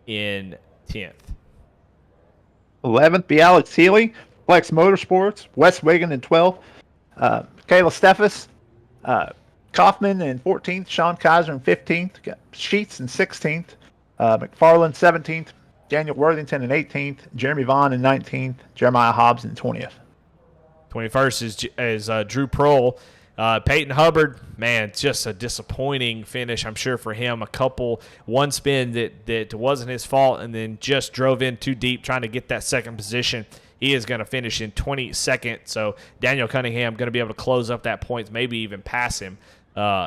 in 10th. 11th be Alex Healy, Flex Motorsports. Wes Wiggin in 12th. Kayla Steffes. Kaufman in 14th. Sean Kaiser in 15th. Got Sheets in 16th. McFarland 17th. Daniel Worthington in 18th. Jeremy Vaughn in 19th. Jeremiah Hobbs in 20th. 21st is Drew Prohl. Peyton Hubbard, man, just a disappointing finish, I'm sure, for him. One spin that wasn't his fault, and then just drove in too deep trying to get that 2nd position. He is going to finish in 22nd. So Daniel Cunningham going to be able to close up that points, maybe even pass him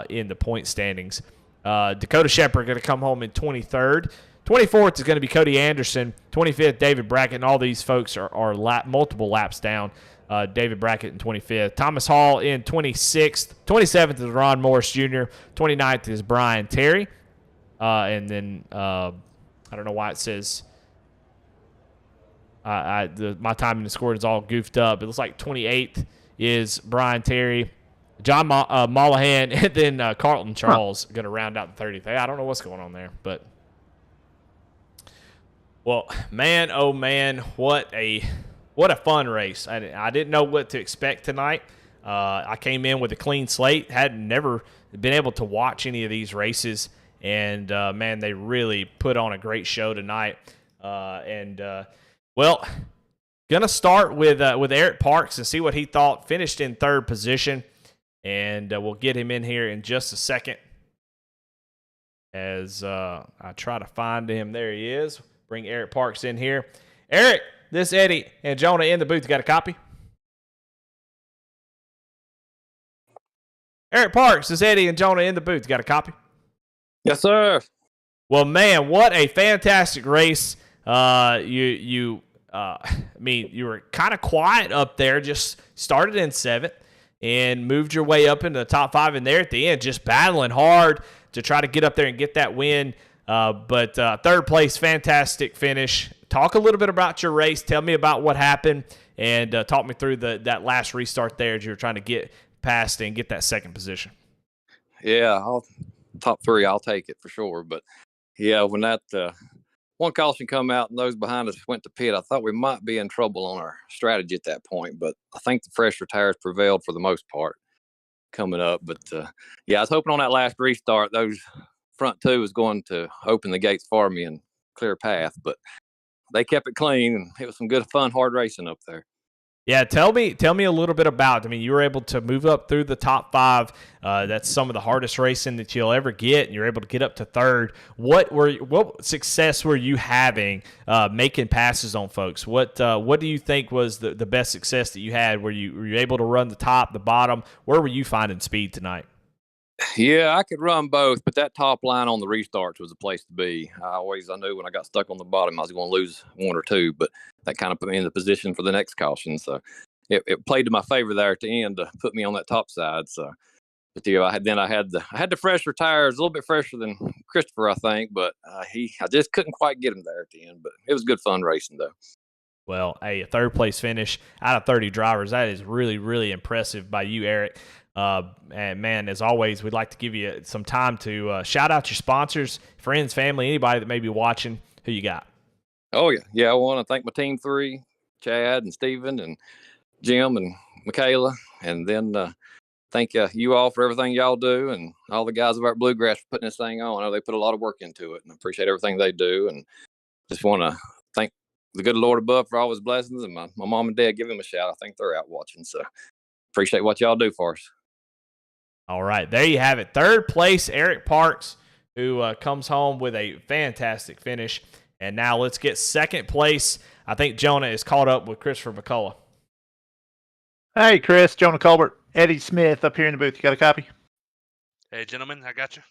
in the point standings. Dakota Shepard going to come home in 23rd. 24th is going to be Cody Anderson. 25th, David Brackett, and all these folks are multiple laps down. David Brackett in 25th. Thomas Hall in 26th. 27th is Ron Morris Jr. 29th is Brian Terry. And then I don't know why it says my time in the score is all goofed up. It looks like 28th is Brian Terry. John Mollahan, and then Carlton Charles going to round out the 30th. I don't know what's going on there, but well, man, oh man, what a fun race! I didn't know what to expect tonight. I came in with a clean slate, had never been able to watch any of these races, and man, they really put on a great show tonight. Well, gonna start with Eric Parks and see what he thought. Finished in 3rd position. And we'll get him in here in just a second as I try to find him. There he is. Bring Eric Parks in here. Eric, this Eddie and Jonah in the booth. You got a copy? Eric Parks, this Eddie and Jonah in the booth. You got a copy? Yes, sir. Well, man, what a fantastic race. You were kind of quiet up there. Just started in 7th. And moved your way up into the top 5 in there at the end, just battling hard to try to get up there and get that win. But 3rd place, fantastic finish. Talk a little bit about your race. Tell me about what happened, and talk me through that last restart there as you were trying to get past and get that 2nd position. Yeah, top 3, I'll take it for sure. But, yeah, when that one caution come out and those behind us went to pit, I thought we might be in trouble on our strategy at that point. But I think the fresher tires prevailed for the most part coming up. But, yeah, I was hoping on that last restart, those front 2 was going to open the gates for me and clear a path. But they kept it clean, and it was some good, fun, hard racing up there. Yeah, tell me a little bit about. I mean, you were able to move up through the top 5. That's some of the hardest racing that you'll ever get, and you're able to get up to 3rd. What success were you having making passes on folks? What do you think was the best success that you had? Were you able to run the top, the bottom? Where were you finding speed tonight? Yeah, I could run both, but that top line on the restarts was the place to be. I knew when I got stuck on the bottom, I was going to lose 1 or 2, but that kind of put me in the position for the next caution. So it played to my favor there at the end to put me on that top side. So, but I had the fresher tires, a little bit fresher than Christopher, I think, but I just couldn't quite get him there at the end. But it was good fun racing though. Well, a 3rd place finish out of 30 drivers. That is really, really impressive by you, Eric. And man, as always, we'd like to give you some time to shout out your sponsors, friends, family, anybody that may be watching. Who you got? Oh yeah. I want to thank my team 3, Chad and Steven and Jim and Michaela, and then thank you all for everything y'all do, and all the guys over at Bluegrass for putting this thing on. I know they put a lot of work into it, and I appreciate everything they do, and just want to thank the good Lord above for all his blessings, and my mom and dad, give him a shout. I think they're out watching, so appreciate what y'all do for us. All right, there you have it. 3rd place, Eric Parks, who comes home with a fantastic finish. And now let's get 2nd place. I think Jonah is caught up with Christopher McCullough. Hey, Chris, Jonah Colbert, Eddie Smith up here in the booth. You got a copy? Hey, gentlemen, I got you.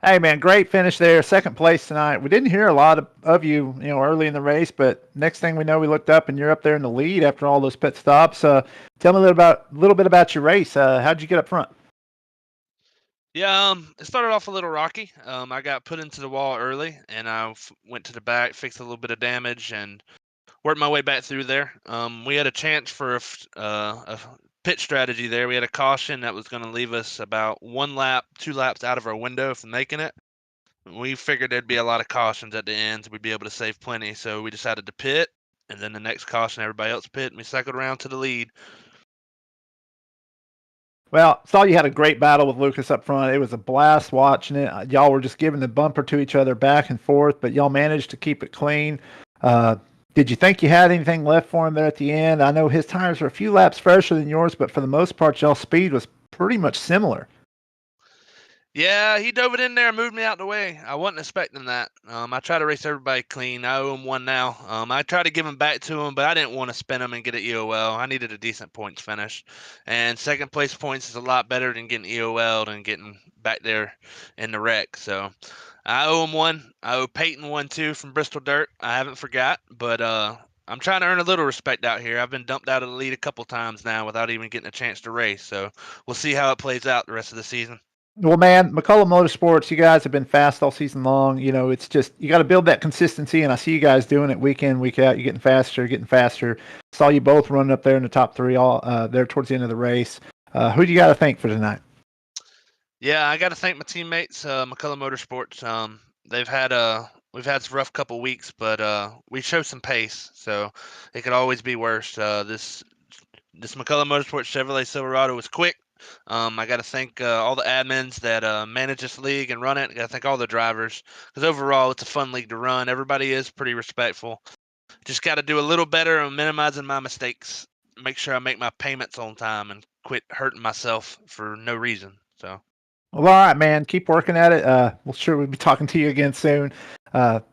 Hey, man, great finish there. 2nd place tonight. We didn't hear a lot of you, early in the race, but next thing we know, we looked up and you're up there in the lead after all those pit stops. Tell me a little bit about your race. How'd you get up front? Yeah, it started off a little rocky. I got put into the wall early, and I went to the back, fixed a little bit of damage, and worked my way back through there. We had a chance for a pit strategy there. We had a caution that was going to leave us about 1 lap, 2 laps out of our window from making it. We figured there'd be a lot of cautions at the end, so we'd be able to save plenty. So we decided to pit, and then the next caution, everybody else pit, and we cycled around to the lead. Well, saw you had a great battle with Lucas up front. It was a blast watching it. Y'all were just giving the bumper to each other back and forth, but y'all managed to keep it clean. Did you think you had anything left for him there at the end? I know his tires were a few laps fresher than yours, but for the most part, y'all's speed was pretty much similar. Yeah, he dove it in there and moved me out the way. I wasn't expecting that. I try to race everybody clean. I owe him 1 now. I tried to give him back to him, but I didn't want to spin him and get an EOL. I needed a decent points finish. And 2nd place points is a lot better than getting EOL'd and getting back there in the wreck. So I owe him one. I owe Peyton one too from Bristol Dirt. I haven't forgot, but I'm trying to earn a little respect out here. I've been dumped out of the lead a couple times now without even getting a chance to race. So we'll see how it plays out the rest of the season. Well, man, McCullough Motorsports, you guys have been fast all season long. You know, it's just you got to build that consistency, and I see you guys doing it week in, week out. You're getting faster, getting faster. Saw you both running up there in the top three, all there towards the end of the race. Who do you got to thank for tonight? Yeah, I got to thank my teammates, McCullough Motorsports. We've had some rough couple weeks, but we showed some pace, so it could always be worse. This McCullough Motorsports Chevrolet Silverado was quick. I got to thank all the admins that manage this league and run it. I got to thank all the drivers because overall it's a fun league to run. Everybody is pretty respectful. Just got to do a little better on minimizing my mistakes. Make sure I make my payments on time and quit hurting myself for no reason. So. Well, all right, man. Keep working at it. We'll be talking to you again soon. Go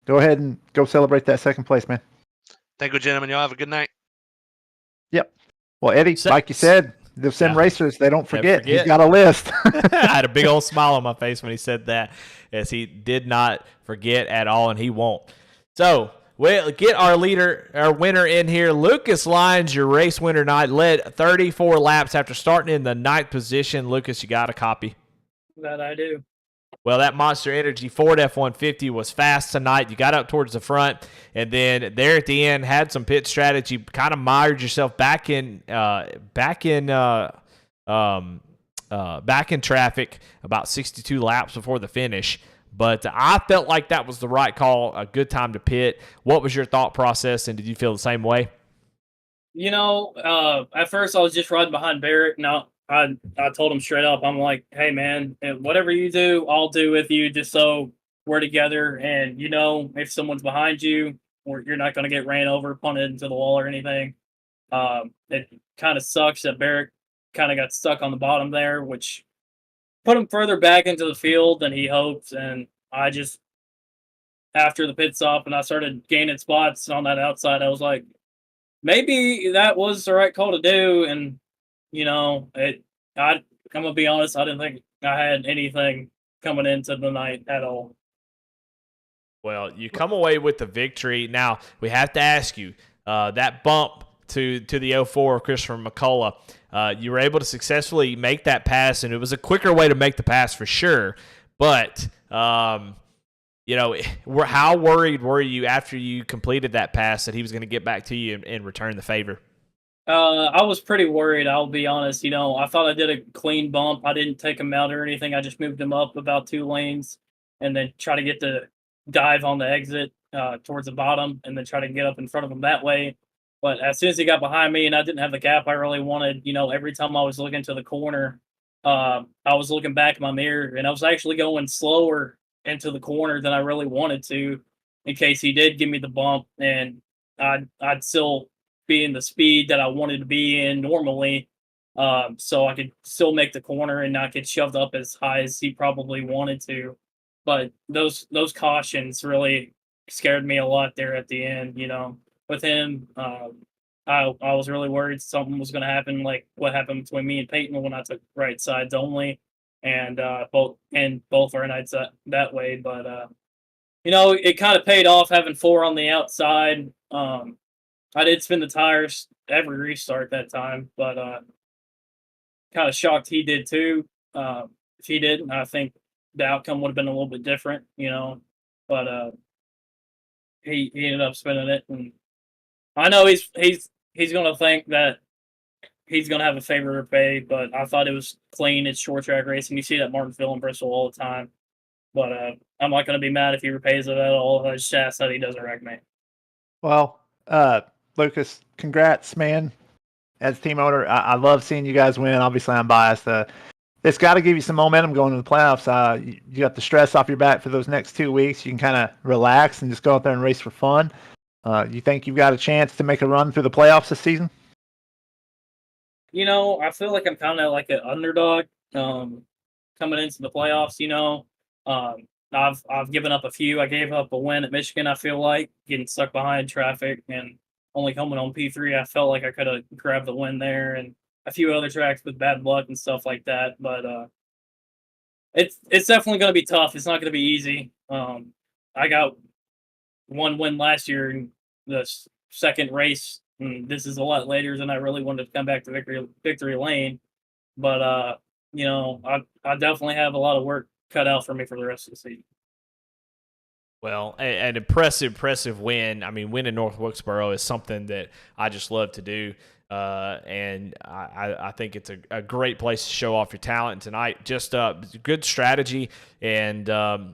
ahead and go celebrate that second place, man. Thank you, gentlemen. Y'all have a good night. Yep. Well, Eddie, like you said, the sim racers, they don't forget. He's got a list. I had a big old smile on my face when he said that, as he did not forget at all, and he won't. So we'll get our winner in here. Lucas Lyons, your race winner tonight, led 34 laps after starting in the 9th position. Lucas, you got a copy? That I do. Well, that Monster Energy Ford F-150 was fast tonight. You got up towards the front, and then there at the end had some pit strategy. Kind of mired yourself back in traffic about 62 laps before the finish. But I felt like that was the right call, a good time to pit. What was your thought process, and did you feel the same way? You know, at first I was just riding behind Barrett. Now I told him straight up, I'm like, hey man, whatever you do, I'll do with you, just so we're together. And you know, if someone's behind you, or you're not going to get ran over, punted into the wall or anything. It kind of sucks that Barrett kind of got stuck on the bottom there, which put him further back into the field than he hoped. And I just, after the pit stop and I started gaining spots on that outside, I was like, maybe that was the right call to do. And you know, I'm gonna be honest, I didn't think I had anything coming into the night at all. Well, you come away with the victory. Now we have to ask you that bump to the 04 Christopher McCullough. You were able to successfully make that pass, and it was a quicker way to make the pass for sure. But you know, how worried were you after you completed that pass that he was going to get back to you and return the favor? I was pretty worried, I'll be honest. You know, I thought I did a clean bump. I didn't take him out or anything. I just moved him up about 2 lanes and then try to get the dive on the exit towards the bottom and then try to get up in front of him that way. But as soon as he got behind me and I didn't have the gap I really wanted, you know, every time I was looking to the corner, I was looking back in my mirror and I was actually going slower into the corner than I really wanted to in case he did give me the bump, and I'd still be in the speed that I wanted to be in normally, so I could still make the corner and not get shoved up as high as he probably wanted to. But those cautions really scared me a lot there at the end. You know, with him, I was really worried something was going to happen, like what happened between me and Peyton when I took right sides only, and both our nights that way. But you know, it kind of paid off having 4 on the outside. I did spin the tires every restart that time, but kind of shocked he did too. If he didn't, I think the outcome would have been a little bit different, you know. But he ended up spinning it, and I know he's going to think that he's going to have a favor to pay. But I thought it was clean. It's short track racing. You see that Martinsville and Bristol all the time. But I'm not going to be mad if he repays it at all. I just ask that he doesn't wreck me. Well, Lucas, congrats, man. As team owner, I love seeing you guys win. Obviously, I'm biased. It's got to give you some momentum going into the playoffs. You got the stress off your back for those next 2 weeks. You can kind of relax and just go out there and race for fun. You think you've got a chance to make a run through the playoffs this season? You know, I feel like I'm kind of like an underdog coming into the playoffs. You know, I've given up a few. I gave up a win at Michigan. I feel like getting stuck behind traffic and only coming on P3. I felt like I could have grabbed the win there, and a few other tracks with bad luck and stuff like that. But It's definitely going to be tough. It's not going to be easy. I got one win last year in the second race. And this is a lot later than I really wanted to come back to victory lane. But I definitely have a lot of work cut out for me for the rest of the season. Well, an impressive win. I mean, winning North Wilkesboro is something that I just love to do. And I think it's a great place to show off your talent tonight. Just good strategy and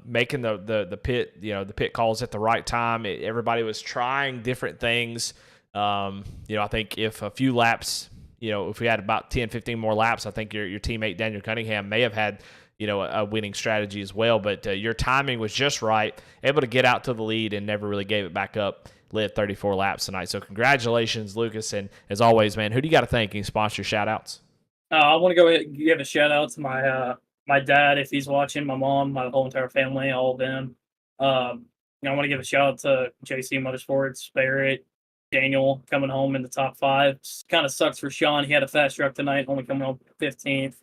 making the pit, the pit calls at the right time. Everybody was trying different things. I think if a few laps, if we had about 10, 15 more laps, I think your teammate Daniel Cunningham may have had a winning strategy as well. But your timing was just right, able to get out to the lead and never really gave it back up. Led 34 laps tonight. So congratulations, Lucas. And as always, man, who do you got to thank? Any sponsor shout-outs? I want to go ahead and give a shout-out to my dad, if he's watching, my mom, my whole entire family, all of them. I want to give a shout-out to JC Motorsports, Barrett, Daniel coming home in the top 5. Kind of sucks for Sean. He had a fast truck tonight, only coming home 15th.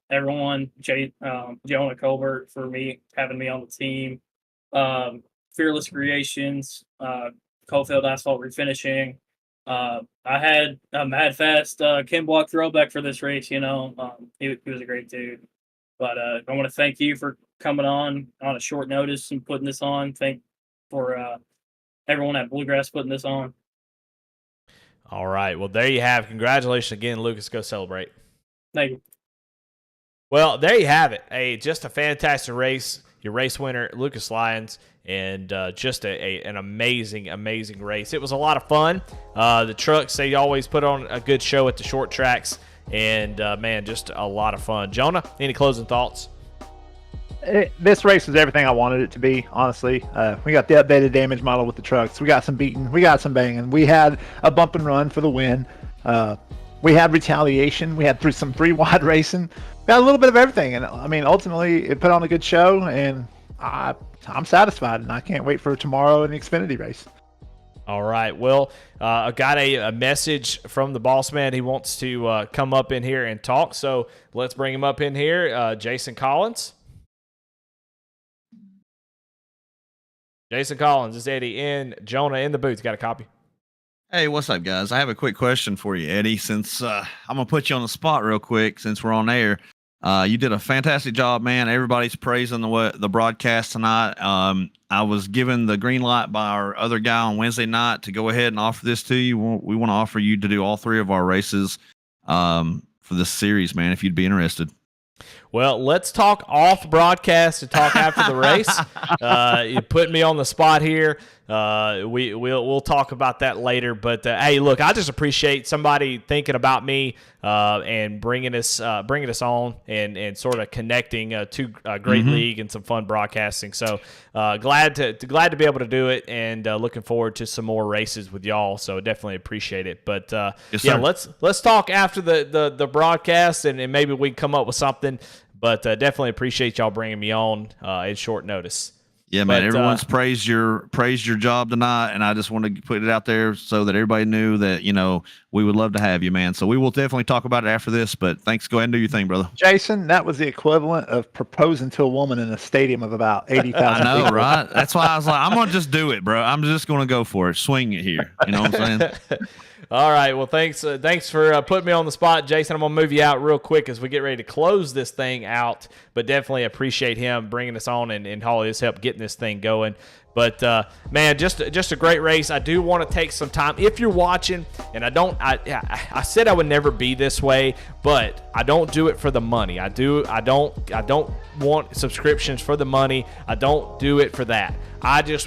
Everyone, Jonah Colbert for having me on the team. Fearless Creations, Coalfield Asphalt Refinishing. I had a mad fast Ken Block throwback for this race. He was a great dude. But I want to thank you for coming on a short notice and putting this on. Thank for everyone at Bluegrass putting this on. All right. Well, there you have. Congratulations again, Lucas. Go celebrate. Thank you. Well, there you have it. Just a fantastic race. Your race winner, Lucas Lyons, and just an amazing race. It was a lot of fun. The trucks, they always put on a good show at the short tracks, and, man, just a lot of fun. Jonah, any closing thoughts? This race was everything I wanted it to be, honestly. We got the updated damage model with the trucks. We got some beating. We got some banging. We had a bump and run for the win. We had retaliation. We had some three-wide racing. We got a little bit of everything. And, I mean, ultimately, it put on a good show, and I'm satisfied, and I can't wait for tomorrow in the Xfinity race. All right. Well, I got a message from the boss man. He wants to come up in here and talk, so let's bring him up in here. Jason Collins. Jason Collins is Eddie and Jonah in the booth. Got a copy? Hey, what's up, guys? I have a quick question for you, Eddie. Since I'm going to put you on the spot real quick since we're on air. You did a fantastic job, man. Everybody's praising the broadcast tonight. I was given the green light by our other guy on Wednesday night to go ahead and offer this to you. We want to offer you to do all 3 of our races for this series, man, if you'd be interested. Well, let's talk off broadcast and talk after the race. You put me on the spot here. We'll talk about that later. But hey, look, I just appreciate somebody thinking about me and bringing us on and sort of connecting to a great league and some fun broadcasting. So glad to be able to do it, and looking forward to some more races with y'all. So definitely appreciate it. But yes, yeah, sir. let's talk after the broadcast, and maybe we can come up with something. But definitely appreciate y'all bringing me on at short notice. Yeah, man. Everyone's praised your job tonight, and I just wanted to put it out there so that everybody knew that we would love to have you, man. So we will definitely talk about it after this. But thanks. Go ahead and do your thing, brother. Jason, that was the equivalent of proposing to a woman in a stadium of about 80,000. I know, right? That's why I was like, I'm gonna just do it, bro. I'm just gonna go for it. Swing it here. You know what I'm saying? All right. Well, thanks for putting me on the spot, Jason. I'm going to move you out real quick as we get ready to close this thing out, but definitely appreciate him bringing us on and all his help getting this thing going. But, man, just a great race. I do want to take some time. If you're watching, and I said I would never be this way, but I don't do it for the money. I don't want subscriptions for the money. I don't do it for that.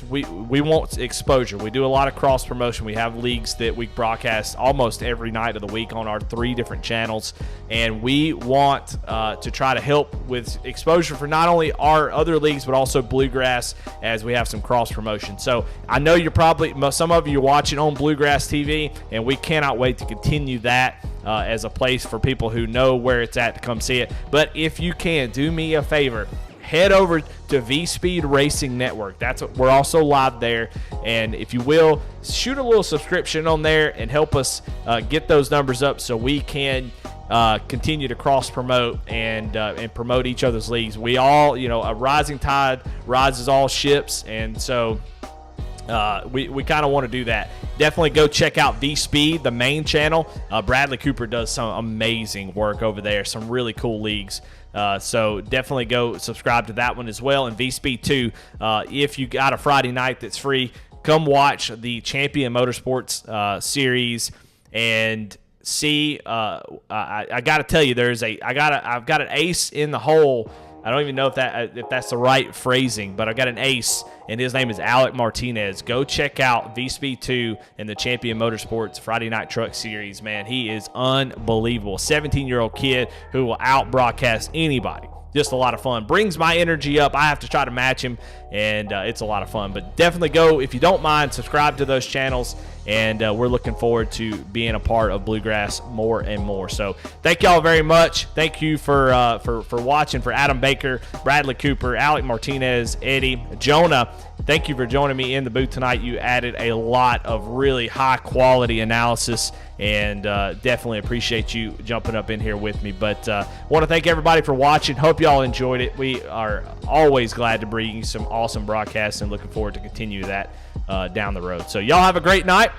We want exposure. We do a lot of cross promotion. We have leagues that we broadcast almost every night of the week on our 3 different channels, and we want to try to help with exposure for not only our other leagues but also Bluegrass, as we have some cross promotion. So I know some of you are watching on Bluegrass TV, and we cannot wait to continue that as a place for people who know where it's at to come see it. But if you can, do me a favor. Head over to V-Speed Racing Network. We're also live there, and if you will, shoot a little subscription on there and help us get those numbers up so we can continue to cross promote and promote each other's leagues. We all, a rising tide rises all ships, and so we kind of want to do that. Definitely go check out V-Speed, the main channel. Bradley Cooper does some amazing work over there, some really cool leagues. So definitely go subscribe to that one as well. And V-Speed 2, if you got a Friday night that's free, come watch the Champion Motorsports series and see. I got to tell you, I've got an ace in the hole. I don't even know if that's the right phrasing, but I got an ace, and his name is Alec Martinez. Go check out V-Speed 2 and the Champion Motorsports Friday Night Truck Series. Man, he is unbelievable. 17-year-old kid who will out-broadcast anybody. Just a lot of fun. Brings my energy up. I have to try to match him, and it's a lot of fun. But definitely go, if you don't mind, subscribe to those channels, and we're looking forward to being a part of Bluegrass more and more. So thank y'all very much. Thank you for watching. For Adam Baker, Bradley Cooper, Alec Martinez, Eddie, Jonah, thank you for joining me in the booth tonight. You added a lot of really high-quality analysis, and definitely appreciate you jumping up in here with me. But want to thank everybody for watching. Hope y'all enjoyed it. We are always glad to bring you some awesome broadcasts and looking forward to continue that down the road. So y'all have a great night,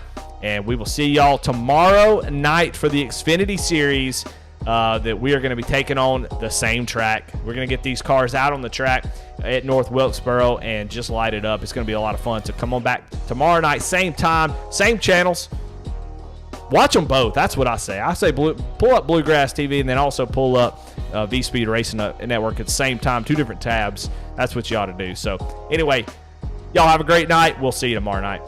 and we will see y'all tomorrow night for the Xfinity Series that we are going to be taking on the same track. We're going to get these cars out on the track at North Wilkesboro and just light it up. It's going to be a lot of fun. So come on back tomorrow night, same time, same channels. Watch them both. That's what I say. I say pull up Bluegrass TV and then also pull up V-Speed Racing Network at the same time, 2 different tabs. That's what you ought to do. So anyway, y'all have a great night. We'll see you tomorrow night.